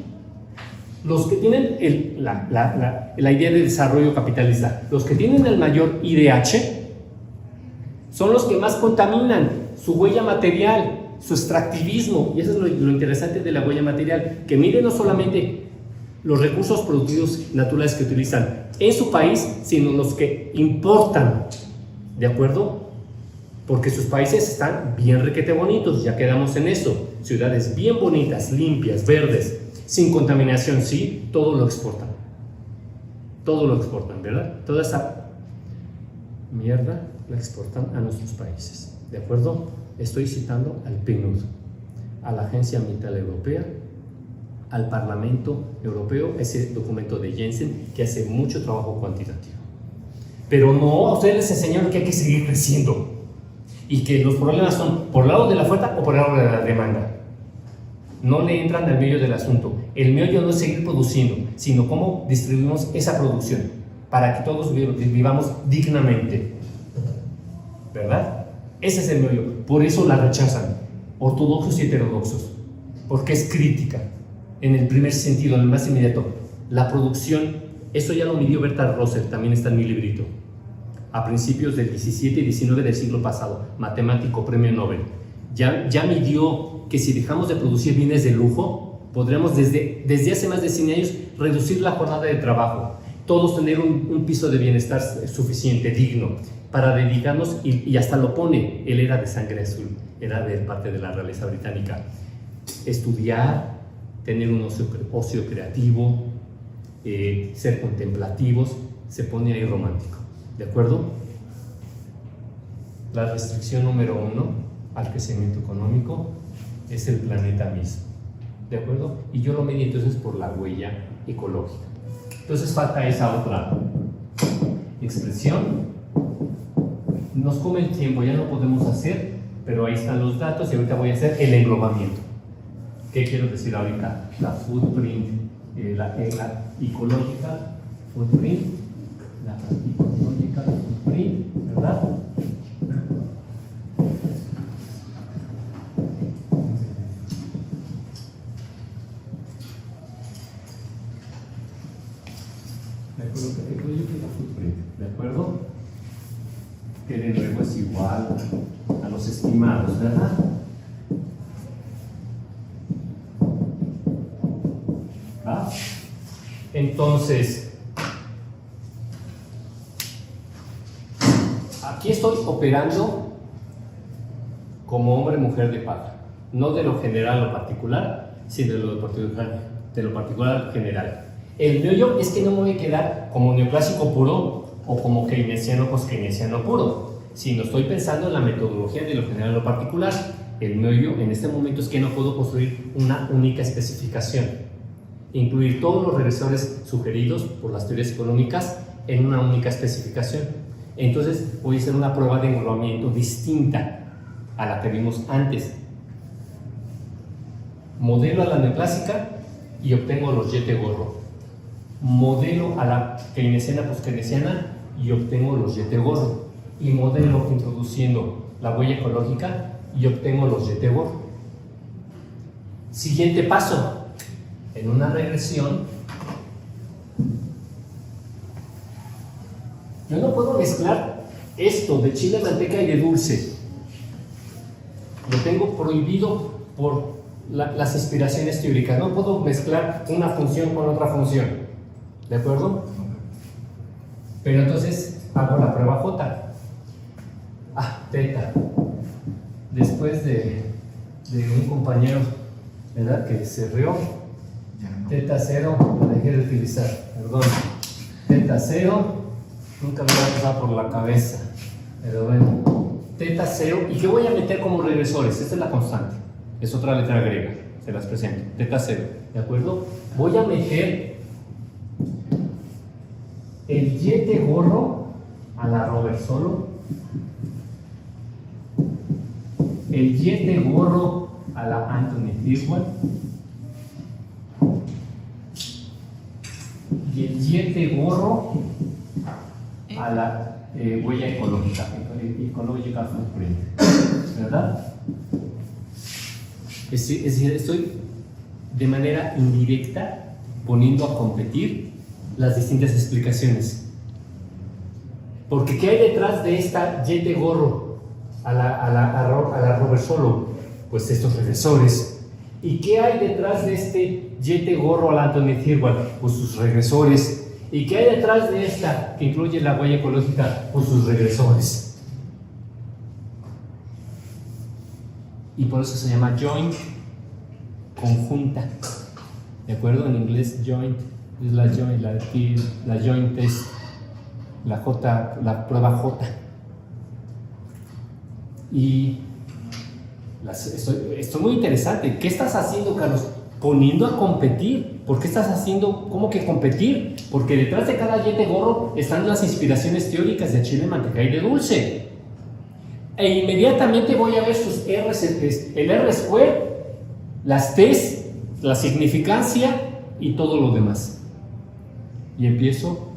Los que tienen la idea de desarrollo capitalista, los que tienen el mayor IDH, son los que más contaminan, su huella material, su extractivismo, y eso es lo interesante de la huella material, que mide no solamente los recursos productivos naturales que utilizan en su país, sino los que importan, ¿de acuerdo? Porque sus países están bien requete bonitos, ya quedamos en eso, ciudades bien bonitas, limpias, verdes, sin contaminación, sí, todo lo exportan, ¿verdad? Toda esa mierda la exportan a nuestros países, ¿de acuerdo? Estoy citando al PNUD, a la Agencia Ambiental Europea, al Parlamento Europeo, ese documento de Jensen que hace mucho trabajo cuantitativo. Pero no, a ustedes les enseñaron que hay que seguir creciendo y que los problemas son por el lado de la oferta o por el lado de la demanda. No le entran al meollo del asunto. El meollo no es seguir produciendo, sino cómo distribuimos esa producción para que todos vivamos dignamente, ¿verdad? Ese es el meollo. Por eso la rechazan, ortodoxos y heterodoxos, porque es crítica. En el primer sentido, en el más inmediato, la producción, eso ya lo midió Bertrand Russell, también está en mi librito, a principios del 17 y 19 del siglo pasado, matemático, premio Nobel. Ya midió que si dejamos de producir bienes de lujo, podríamos desde hace más de 100 años reducir la jornada de trabajo, todos tener un piso de bienestar suficiente, digno, para dedicarnos, y hasta lo pone, él era de sangre azul, era de parte de la realeza británica, estudiar, tener un ocio creativo, ser contemplativos, se pone ahí romántico, ¿de acuerdo? La restricción número 1 al crecimiento económico es el planeta mismo, ¿de acuerdo? Y yo lo medí entonces por la huella ecológica. Entonces falta esa otra expresión. Nos come el tiempo, ya no podemos hacer, pero ahí están los datos y ahorita voy a hacer el englobamiento. ¿Qué quiero decir ahorita? La footprint la ecological footprint, la ecological footprint, ¿verdad? ¿De acuerdo? Que de nuevo es igual a los estimados, ¿verdad? ¿Ah? Entonces, aquí estoy operando como hombre mujer de paga, no de lo general a lo particular, sino de lo particular a lo general. El meollo es que no me voy a quedar como neoclásico puro o como keynesiano post-keynesiano puro, sino estoy pensando en la metodología de lo general a lo particular. El meollo en este momento es que no puedo construir una única especificación, incluir todos los regresores sugeridos por las teorías económicas en una única especificación. Entonces voy a hacer una prueba de englobamiento distinta a la que vimos antes. Modelo a la neoclásica y obtengo los Y de gorro. Modelo a la keynesiana post-keynesiana y obtengo los Y de gorro. Y modelo introduciendo la huella ecológica y obtengo los Y de gorro. Siguiente paso. En una regresión, yo no puedo mezclar esto de chile, manteca y de dulce. Lo tengo prohibido por las inspiraciones teóricas. No puedo mezclar una función con otra función. ¿De acuerdo? Pero entonces hago la prueba J. Teta. Después de un compañero, ¿verdad?, que se rió. Teta 0, lo dejé de utilizar, perdón. Teta 0, nunca me va a pasar por la cabeza. Pero bueno, teta 0. ¿Y qué voy a meter como regresores? Esta es la constante. Es otra letra griega, se las presento. Teta 0, ¿de acuerdo? Voy a meter el Y de gorro a la Robert solo, el Y de gorro a la Anthony Firwell y el Y de gorro a la huella ecológica, ecological footprint, ¿verdad? Es decir, estoy de manera indirecta poniendo a competir las distintas explicaciones. Porque ¿qué hay detrás de esta Y de gorro a la Robert Solow? Pues estos regresores. ¿Y qué hay detrás de este Y de gorro a la Anthony Firwell? Pues sus regresores. ¿Y qué hay detrás de esta que incluye la huella ecológica? Pues sus regresores. Y por eso se llama joint conjunta. ¿De acuerdo? En inglés joint es la joint, la joint es la J, la prueba J. Y esto es muy interesante. ¿Qué estás haciendo, Carlos? Poniendo a competir. ¿Por qué estás haciendo? ¿Cómo que competir? Porque detrás de cada Y de gorro están las inspiraciones teóricas de chile, manteca y de dulce. E inmediatamente voy a ver sus R's, el R square, las T's, la significancia y todo lo demás. Y empiezo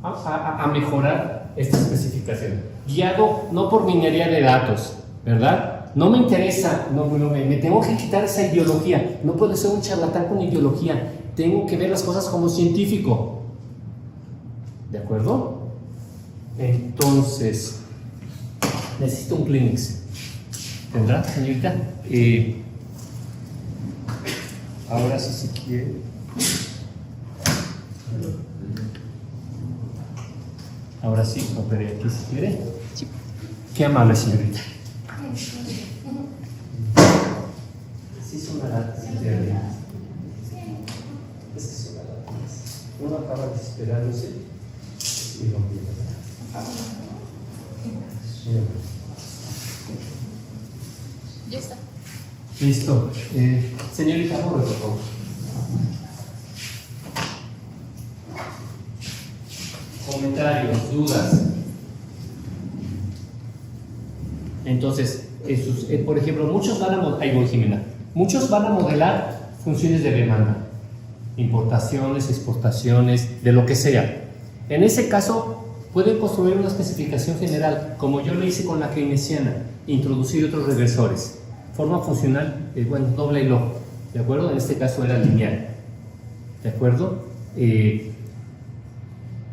a mejorar esta especificación. Guiado no por minería de datos, ¿verdad? No me interesa, me tengo que quitar esa ideología. No puedo ser un charlatán con ideología. Tengo que ver las cosas como científico. ¿De acuerdo? Entonces, necesito un Kleenex. ¿Tendrá, señorita? Ahora sí, si quiere. Ahora sí, operé aquí si quiere. Sí. Qué amable, señorita. Sí, son baratas. Es que son baratas. Uno acaba desesperándose y lo pierde. Ya está. Listo. Señorita, por favor. Comentarios, dudas. Entonces, por ejemplo, muchos van a modelar funciones de demanda. importaciones, exportaciones, de lo que sea. En ese caso, pueden construir una especificación general, como yo lo hice con la keynesiana, introducir otros regresores. Forma funcional, bueno, doble log, ¿de acuerdo? En este caso era lineal, ¿de acuerdo? Y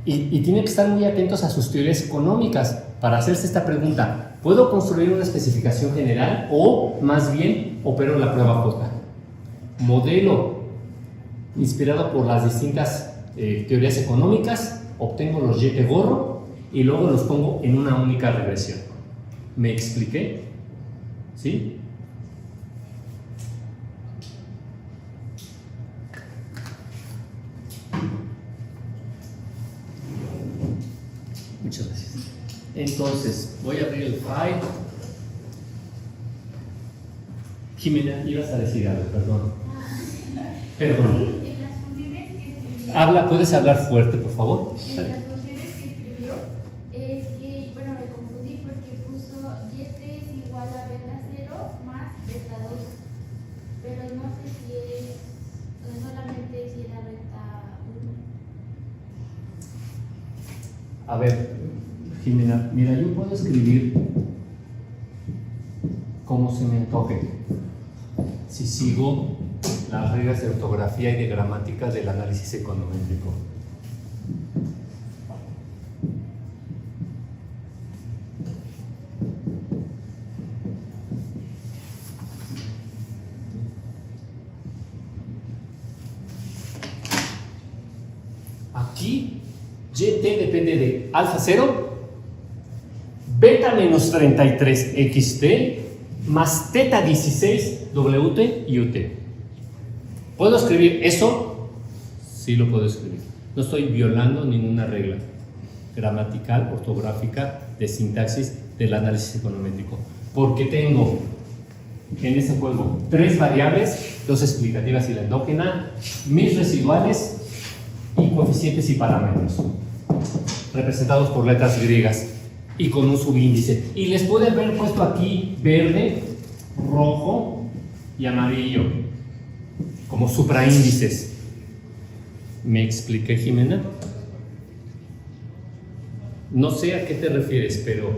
tienen que estar muy atentos a sus teorías económicas para hacerse esta pregunta: ¿puedo construir una especificación general o más bien opero la prueba J? Modelo inspirado por las distintas teorías económicas, obtengo los Y de gorro y luego los pongo en una única regresión. ¿Me expliqué? ¿Sí? Muchas gracias. Entonces, voy a abrir el file. Jimena, ibas a decir algo, perdón. Perdón. Habla, ¿puedes hablar fuerte, por favor? En las funciones que escribió, es que, bueno, me confundí porque puso y3 es igual a beta 0 más beta 2, pero no sé si es, solamente si era beta 1. A ver, Jimena, mira, yo puedo escribir como se me antoje, si sigo las reglas de ortografía y de gramática del análisis econométrico. Aquí, YT depende de alfa 0, beta menos 33 XT, más teta 16 WT y UT. ¿Puedo escribir eso? Sí lo puedo escribir. No estoy violando ninguna regla gramatical, ortográfica, de sintaxis del análisis econométrico, porque tengo en ese juego 3 variables, 2 explicativas y la endógena, mis residuales y coeficientes y parámetros, representados por letras griegas y con un subíndice. Y les pude haber puesto aquí verde, rojo y amarillo como supraíndices. ¿Me expliqué, Jimena? No sé a qué te refieres, pero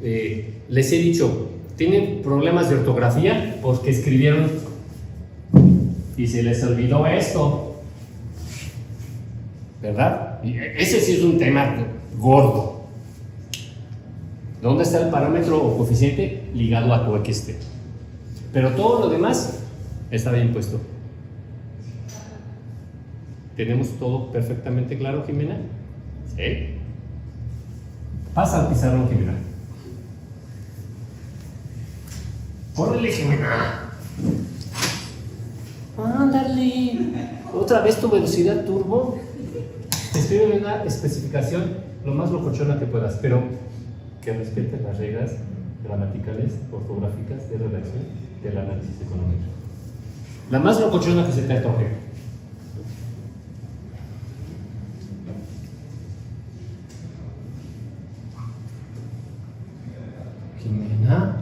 les he dicho, tienen problemas de ortografía porque escribieron y se les olvidó esto, ¿verdad? Y ese sí es un tema gordo. ¿Dónde está el parámetro o coeficiente ligado a tu XT? Pero todo lo demás está bien puesto. ¿Tenemos todo perfectamente claro, Jimena? ¿Sí? Pasa al pizarrón, Jimena. ¡Órale, Jimena! ¡Ándale! ¿Otra vez tu velocidad turbo? Escribe una especificación lo más locochona que puedas, pero que respete las reglas gramaticales, ortográficas, de redacción del análisis económico. La más locochona que se te antoje. Jimena.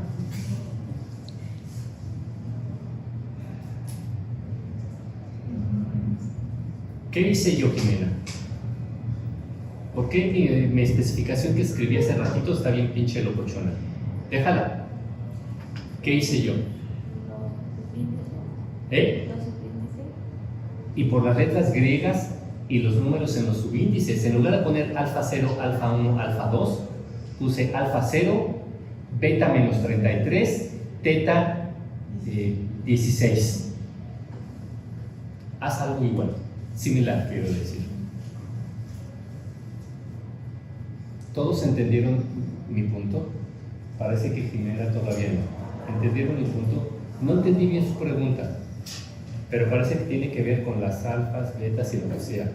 ¿Qué hice yo, Jimena? ¿Por qué mi especificación que escribí hace ratito está bien pinche locochona? Déjala. ¿Qué hice yo? Y por las letras griegas y los números en los subíndices, en lugar de poner alfa 0, alfa 1, alfa 2, puse alfa 0, beta menos 33, teta 16. Haz algo igual, similar, quiero decir. ¿Todos entendieron mi punto? Parece que Jimena todavía no. ¿Entendieron mi punto? No entendí bien su pregunta, pero parece que tiene que ver con las alfas, betas y lo que sea.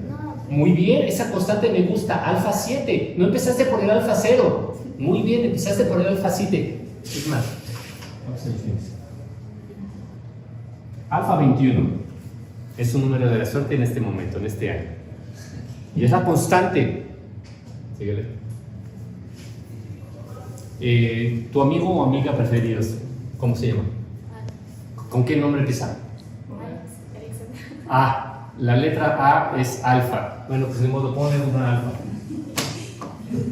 Muy bien, esa constante me gusta, alfa 7. No empezaste por el alfa 0. Muy bien, empezaste por el alfa 7. Es más, vamos a ver. Alfa 21 es un número de la suerte en este momento, en este año. Y es la constante. Síguele. Tu amigo o amiga preferidos, ¿cómo se llama? ¿Con qué nombre empieza? A. La letra A es alfa. Bueno, pues de modo pone una alfa.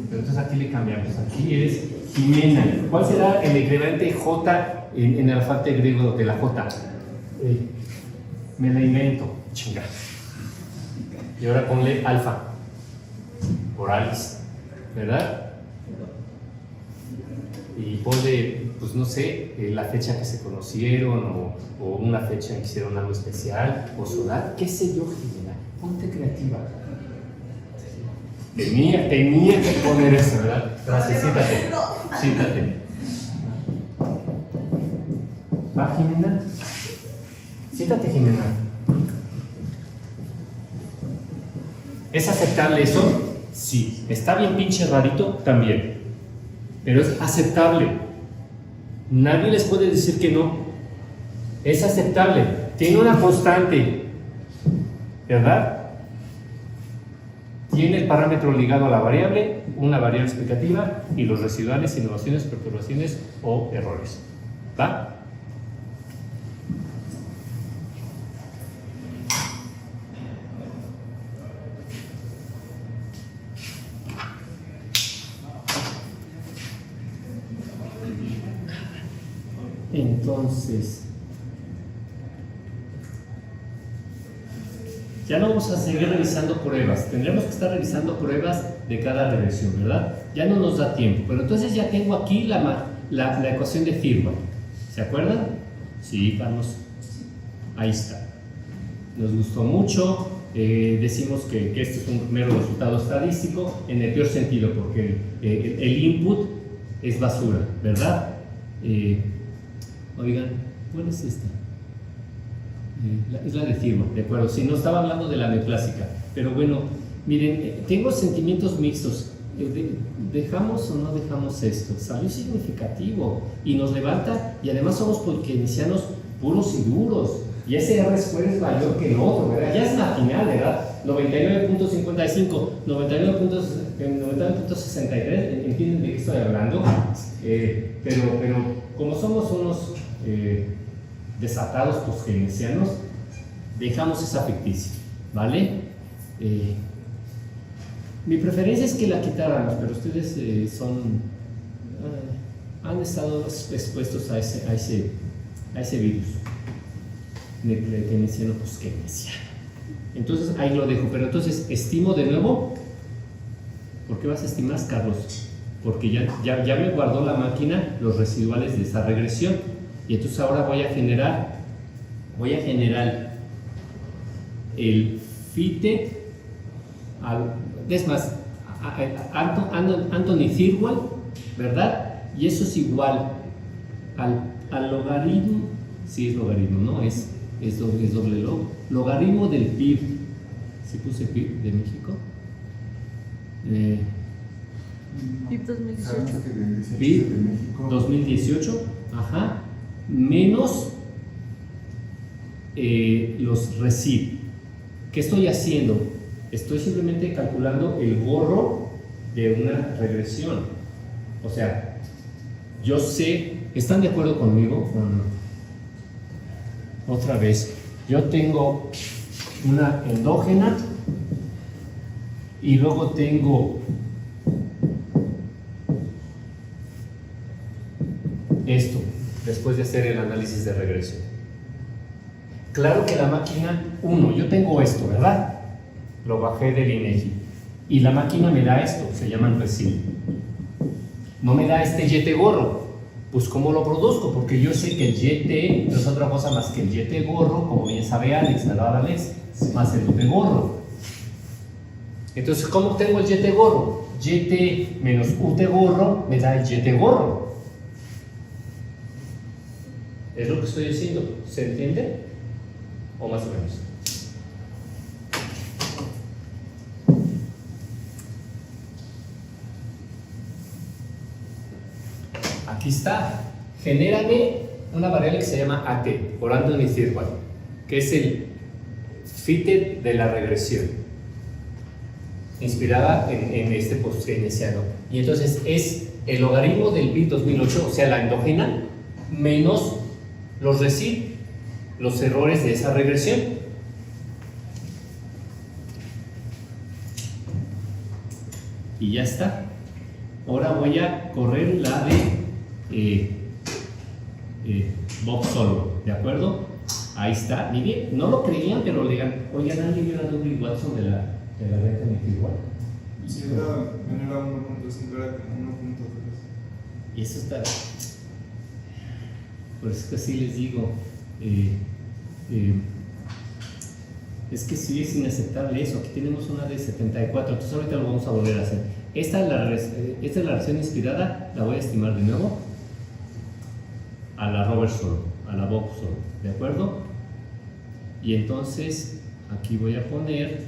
Pero entonces aquí le cambiamos. Aquí es Jimena. ¿Cuál será el equivalente J en el alfabeto griego de la J? Me la invento. Chinga. Y ahora ponle alfa. Por Alice. ¿Verdad? Y ponle, pues no sé, la fecha que se conocieron o una fecha en que hicieron algo especial o su edad, qué sé yo, Jimena, ponte creativa. Tenía que poner eso, ¿verdad? Gracias, siéntate. ¿Va, Jimena? Siéntate, Jimena. ¿Es aceptable eso? Sí. ¿Está bien pinche rarito? También. Pero es aceptable. Nadie les puede decir que no. Es aceptable. Tiene una constante, ¿verdad? Tiene el parámetro ligado a la variable, una variable explicativa y los residuales, innovaciones, perturbaciones o errores. ¿Va? Entonces, ya no vamos a seguir revisando pruebas. Tendremos que estar revisando pruebas de cada regresión, ¿verdad? Ya no nos da tiempo. Pero entonces ya tengo aquí la ecuación de Firman. ¿Se acuerdan? Sí, Carlos. Ahí está. Nos gustó mucho. Decimos que este es un mero resultado estadístico en el peor sentido, porque el input es basura, ¿verdad? Oigan, ¿cuál es esta? Es la de firma, ¿de acuerdo? Si no estaba hablando de la neoclásica, pero bueno, miren, tengo sentimientos mixtos. ¿Dejamos o no dejamos esto? Salió significativo y nos levanta, y además somos keynesianos puros y duros, y ese R-square es mayor que el otro, ¿verdad? Ya es maquinal, ¿verdad? 99.55, 99.63, ¿entienden de qué estoy hablando? Pero como somos unos desatados post-keynesianos, dejamos esa ficticia, ¿vale? Mi preferencia es que la quitáramos, pero ustedes han estado expuestos a ese virus de keynesiano post-keynesiano. Entonces ahí lo dejo, pero entonces estimo de nuevo. ¿Por qué vas a estimar, Carlos? Porque ya me guardó la máquina los residuales de esa regresión, y entonces ahora voy a generar el fitted, es más, Anthony Thirlwell, ¿verdad? Y eso es igual al logaritmo, sí es logaritmo, ¿no? Es doble logaritmo del PIB. ¿Sí puse PIB de México? PIB 2018. PIB 2018, ajá, menos los RECIB. ¿Qué estoy haciendo? Estoy simplemente calculando el gorro de una regresión. O sea, yo sé, ¿están de acuerdo conmigo? Otra vez, yo tengo una endógena y luego tengo esto, después de hacer el análisis de regresión. Claro que la máquina, yo tengo esto, ¿verdad? Lo bajé del INEGI. Y la máquina me da esto, se llaman recibo. No me da este YT gorro. Pues ¿cómo lo produzco? Porque yo sé que el YT no es otra cosa más que el YT gorro, como bien sabe Alex, ¿verdad, Alex? Más el UT gorro. Entonces, ¿cómo obtengo el YT gorro? YT menos UT gorro me da el YT gorro. ¿Es lo que estoy diciendo? ¿Se entiende? ¿O más o menos? Aquí está. Genérame una variable que se llama AT, por Anthony Thirlwell, que es el fitted de la regresión, inspirada en este post-keynesiano. Y entonces es el logaritmo del PIB 2008, o sea, la endógena, menos los RECIB, los errores de esa regresión. y ya está. Ahora voy a correr la de Bob Solo, ¿de acuerdo? Ahí está, miren, no lo creían, pero le ganan. Oigan, ¿alguien vio la Dudley Watson de la renta igual? Sí, era 1.5, era como 1.3. Y eso está. Por eso que sí les digo, es que sí es inaceptable eso. Aquí tenemos una de 74, entonces ahorita lo vamos a volver a hacer. Esta es la versión inspirada, la voy a estimar de nuevo a la Robert Solo, a la Bob Solo, ¿de acuerdo? Y entonces aquí voy a poner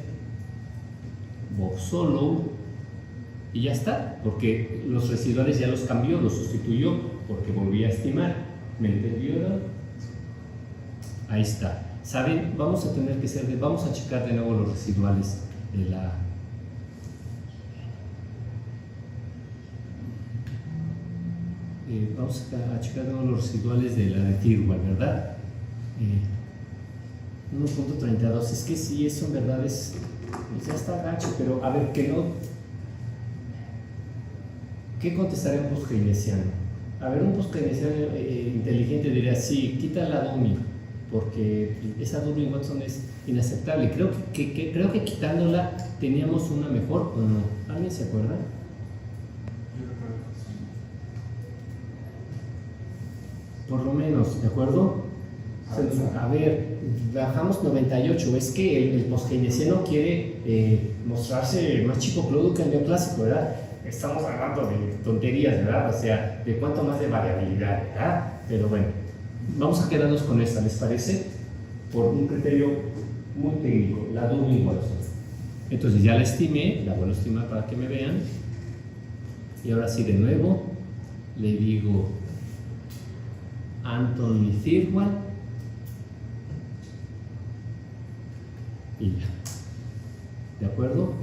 Bob Solo y ya está, porque los residuales ya los cambió, los sustituyó porque volví a estimar. ¿Me entendieron? Ahí está. ¿Saben? Vamos a tener que vamos a checar de nuevo los residuales de la. Vamos a checar de nuevo los residuales de la de Tirwal, ¿verdad? 1.32. Es que sí, eso en verdad es. Ya está gacho, pero a ver, que no. ¿Qué contestaría un post-keynesiano? A ver, un post-keynesiano inteligente diría: sí, quita la dummy, porque esa Dudley Watson es inaceptable. Creo que quitándola teníamos una mejor, ¿o no? ¿Alguien se acuerda? Por lo menos, ¿de acuerdo? A ver, bajamos 98. Es que el post-keynesiano quiere mostrarse más chico clodo que el neoclásico, ¿verdad? Estamos hablando de tonterías, ¿verdad? O sea, de cuánto más de variabilidad, ¿verdad? Pero bueno, vamos a quedarnos con esta, ¿les parece? Por un criterio muy técnico, la Dudley Watson. Entonces ya la estimé, la vuelvo a estimar para que me vean. Y ahora sí, de nuevo, le digo Anthony Tirwal y ya. ¿De acuerdo?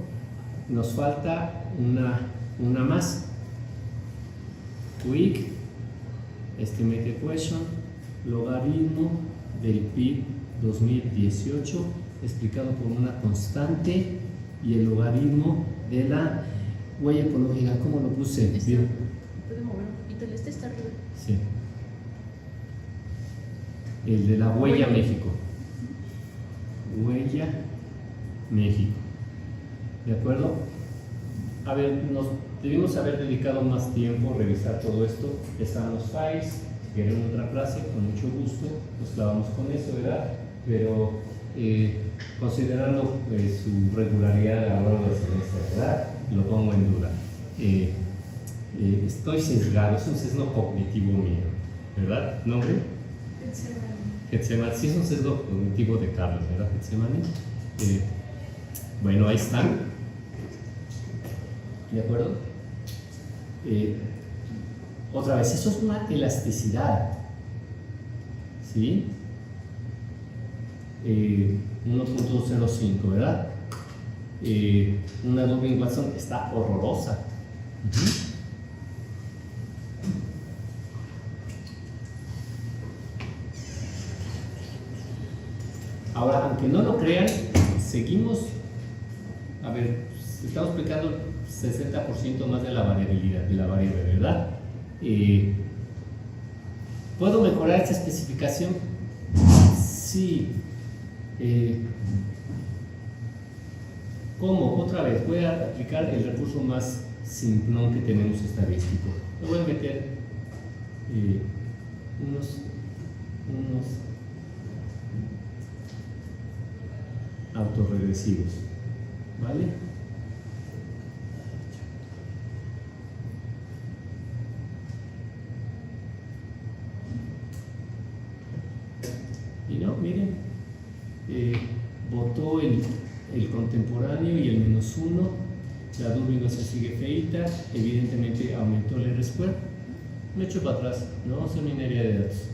Nos falta una más. Quick Estimated Question, logaritmo del PIB 2018 explicado por una constante y el logaritmo de la huella ecológica. ¿Cómo lo puse? Puede mover un poquito, este está arriba. Sí. El de la huella México. Huella México. ¿De acuerdo? A ver, nos debimos haber dedicado más tiempo a revisar todo esto. Están los files. Si quieren otra clase, con mucho gusto, nos clavamos con eso, ¿verdad? Pero considerando su regularidad a lo largo del semestre, ¿verdad? Lo pongo en duda. Estoy sesgado, es un sesgo cognitivo mío, ¿verdad? ¿Nombre? Getsemani. Sí, es un sesgo cognitivo de Carlos, ¿verdad? Getsemani. Bueno, ahí están. ¿De acuerdo? Otra vez, eso es una elasticidad. ¿Sí? 1.05, ¿verdad? Una Dudley Watson está horrorosa. Ahora, aunque no lo crean, seguimos, a ver, estamos aplicando 60% más de la variabilidad, de la variable, ¿verdad? ¿Puedo mejorar esta especificación? Sí. ¿Cómo? Otra vez, voy a aplicar el recurso más simplón que tenemos estadístico. Le voy a meter unos autorregresivos, ¿vale? Y no, miren, votó el contemporáneo y el -1, la Dudley Watson sigue feita, evidentemente aumentó el R-square. Me echo para atrás, no vamos a hacer minería de datos.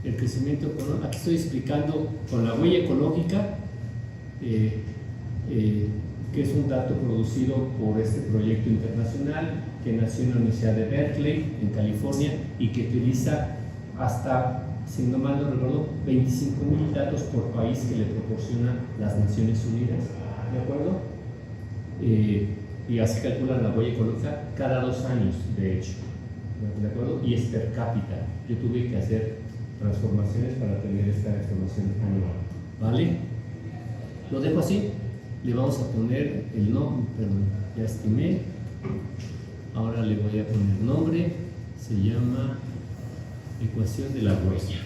El crecimiento económico, aquí estoy explicando con la huella ecológica, que es un dato producido por este proyecto internacional que nació en la Universidad de Berkeley, en California, y que utiliza hasta, si no mal no recuerdo, 25,000 datos por país que le proporcionan las Naciones Unidas. ¿de acuerdo? Y así calculan la huella ecológica cada 2 años, de hecho, ¿de acuerdo? Y es per cápita. Yo tuve que hacer transformaciones para tener esta información anual, ¿vale? Lo dejo así. Le vamos a poner el nombre, perdón, ya estimé. Ahora le voy a poner nombre. Se llama ecuación de la huella.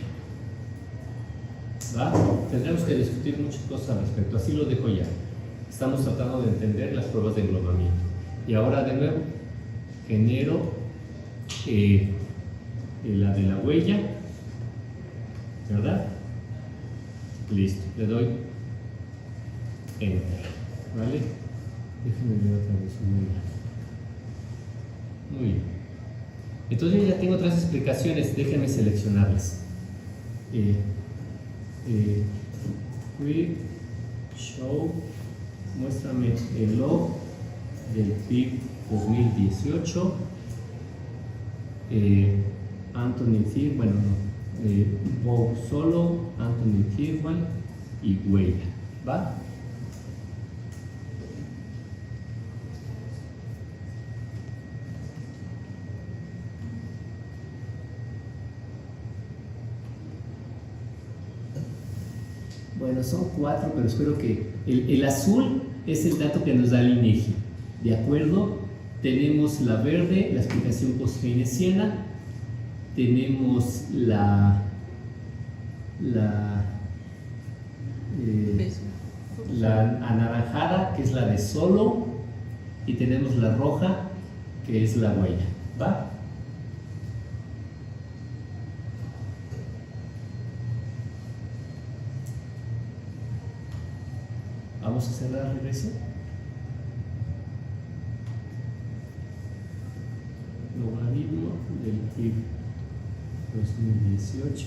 ¿Va? Tendremos que discutir muchas cosas al respecto. Así lo dejo ya. Estamos tratando de entender las pruebas de englobamiento. Y ahora de nuevo genero la de la huella, ¿verdad? Listo. Le doy Enter. ¿Vale? Déjenme ver otra vez. Muy bien. Entonces ya tengo 3 explicaciones. Déjenme seleccionarlas. Quick Show, muéstrame el log del PIB 2018. Anthony Firman, bueno, no, Bob Solo, Anthony Firman y huella. ¿Va? Bueno, son 4, pero espero que el azul es el dato que nos da el INEGI. ¿De acuerdo? Tenemos la verde, la explicación post-keynesiana. Tenemos la anaranjada, que es la de Solo. Y tenemos la roja, que es la huella. ¿Va? Vamos a hacer la regresión. Logaritmo del PIB 2018.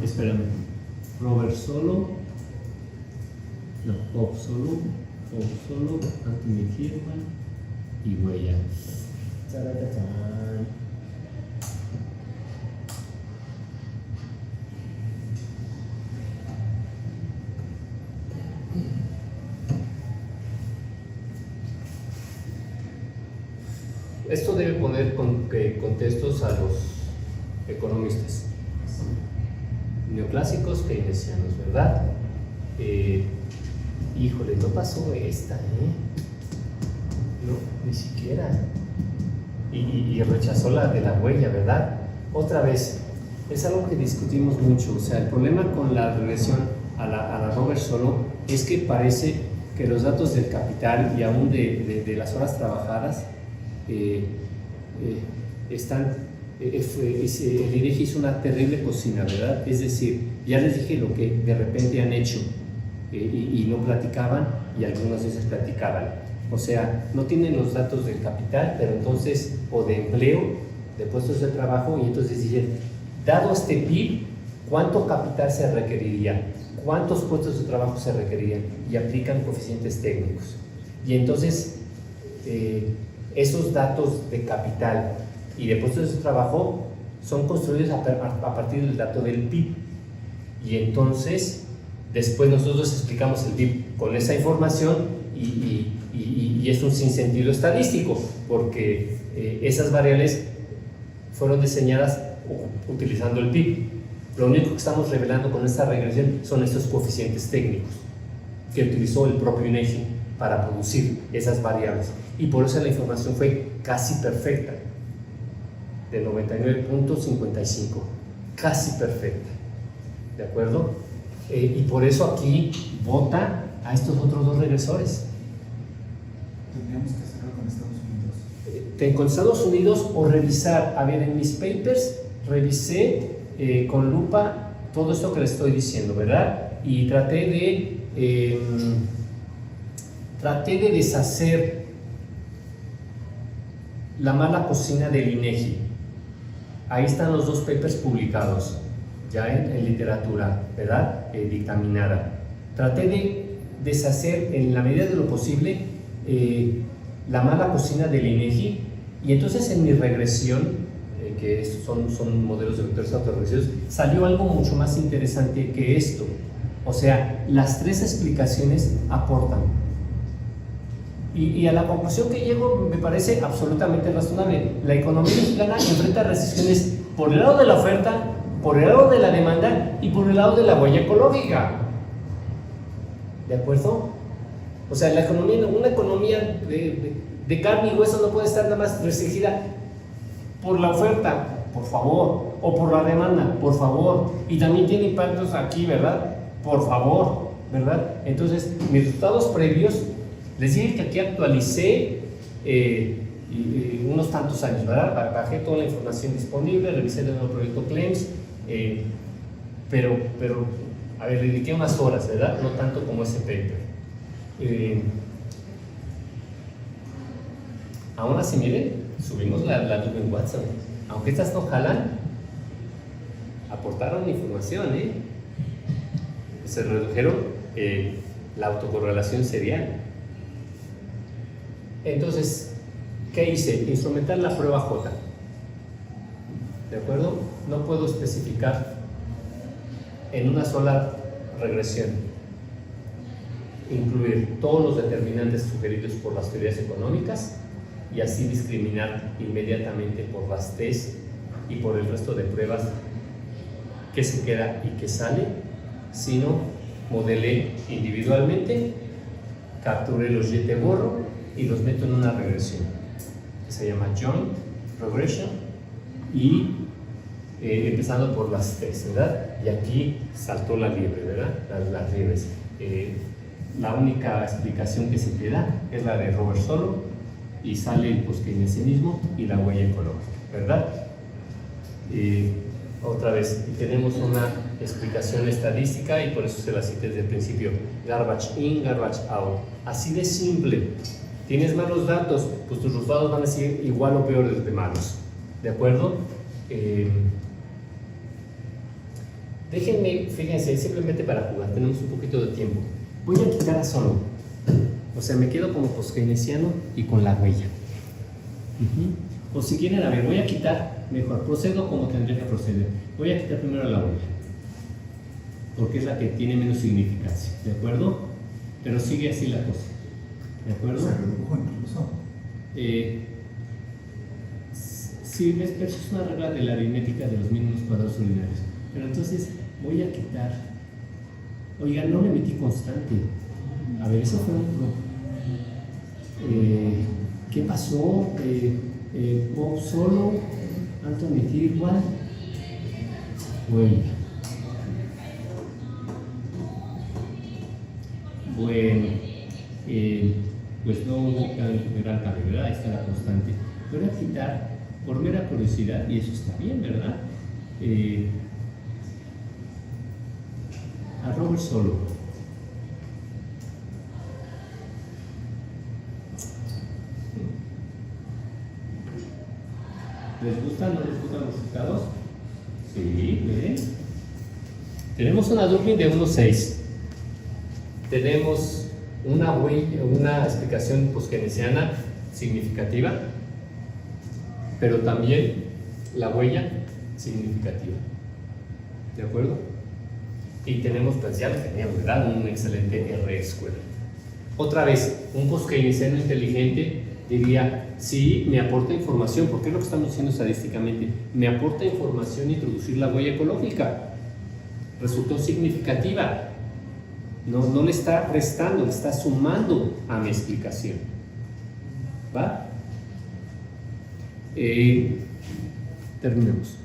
Espérame. Robert Solo. No, Bob Solo. Anthony Firman y huella. ¡Tararán! Esto debe poner contextos a los economistas neoclásicos keynesianos, ¿verdad? Híjole, no pasó esta, no, ni siquiera. Y rechazó la de la huella, ¿verdad? Otra vez, es algo que discutimos mucho. O sea, el problema con la regresión a la Robert Solo es que parece que los datos del capital y aún de las horas trabajadas están, el INEGI hizo una terrible cocina, ¿verdad? Es decir, ya les dije lo que de repente han hecho y no platicaban y algunas veces platicaban. O sea, no tienen los datos del capital, pero entonces, o de empleo, de puestos de trabajo, y entonces dicen, dado este PIB, ¿cuánto capital se requeriría? ¿Cuántos puestos de trabajo se requerirían? Y aplican coeficientes técnicos. Y entonces, esos datos de capital y de puestos de trabajo son construidos a partir del dato del PIB. Y entonces, después nosotros explicamos el PIB con esa información y es un sinsentido estadístico, porque esas variables fueron diseñadas utilizando el PIB. Lo único que estamos revelando con esta regresión son estos coeficientes técnicos que utilizó el propio INEGI para producir esas variables. Y por eso la información fue casi perfecta, de 99.55, casi perfecta, ¿de acuerdo? Y por eso aquí vota a estos otros 2 regresores. Tendríamos que hacerlo con Estados Unidos. Con Estados Unidos o revisar, a ver, en mis papers revisé con lupa todo esto que les estoy diciendo, ¿verdad? Y traté de deshacer la mala cocina del INEGI. Ahí están los 2 papers publicados, ya en literatura, ¿verdad? Dictaminada. Traté de deshacer en la medida de lo posible la mala cocina del INEGI, y entonces en mi regresión, que son modelos de vectores autorregresios, salió algo mucho más interesante que esto. O sea, las tres explicaciones aportan. Y a la conclusión que llego me parece absolutamente razonable. La economía mexicana enfrenta restricciones por el lado de la oferta, por el lado de la demanda y por el lado de la huella ecológica. ¿De acuerdo? O sea, una economía de carne y hueso no puede estar nada más restringida por la oferta, por favor, o por la demanda, por favor. Y también tiene impactos aquí, ¿verdad? Por favor, ¿verdad? Entonces, mis resultados previos, les dije que aquí actualicé unos tantos años, ¿verdad? Bajé toda la información disponible, revisé el nuevo proyecto Claims, pero, a ver, le dediqué unas horas, ¿verdad? No tanto como ese paper. Aún así, miren, subimos la nube en WhatsApp. Aunque estas no jalan, aportaron información, se redujeron la autocorrelación serial. Entonces, ¿qué hice? Instrumentar la prueba J. ¿De acuerdo? No puedo especificar en una sola regresión, incluir todos los determinantes sugeridos por las teorías económicas y así discriminar inmediatamente por las test y por el resto de pruebas qué se queda y qué sale, sino modelé individualmente, capturé los Y borro y los meto en una regresión que se llama Joint Regression y empezando por las test, ¿verdad? Y aquí saltó la liebre, ¿verdad? Las liebres. La única explicación que se queda es la de Robert Solow y sale el post-keynesianismo y la huella ecológica, ¿verdad? Otra vez, tenemos una explicación estadística y por eso se la cité desde el principio: garbage in, garbage out. Así de simple. Tienes malos datos, pues tus resultados van a ser igual o peor de malos, ¿de acuerdo? Déjenme, fíjense, simplemente para jugar, tenemos un poquito de tiempo. Voy a quitar a Solow. O sea, me quedo como post-keynesiano y con la huella. O si quieren, a ver, voy a quitar, mejor, procedo como tendría que proceder. Voy a quitar primero la huella, porque es la que tiene menos significancia, ¿de acuerdo? Pero sigue así la cosa, ¿de acuerdo? Se redujo incluso. Sí, pero eso es una regla de la aritmética de los mínimos cuadrados ordinarios. Pero entonces voy a quitar. Oiga, no le metí constante. A ver, eso fue un... ¿qué pasó? Bob Solow, Anthony igual. Bueno, pues no hubo gran cambio, ¿verdad? Ahí está la constante. Voy a quitar por mera curiosidad, y eso está bien, ¿verdad? A Robert Solow. ¿Les gustan? ¿No les gustan los resultados? Sí, miren. Tenemos una Dublin de 1.6. Tenemos una explicación post-keynesiana significativa, pero también la huella significativa. ¿De acuerdo? Y tenemos, pues ya lo teníamos, ¿verdad? Un excelente R-square. Otra vez, un post-keynesiano inteligente diría: sí, me aporta información, porque es lo que estamos diciendo estadísticamente, me aporta información introducir la huella ecológica, resultó significativa, no le está restando, le está sumando a mi explicación, ¿va? Terminemos.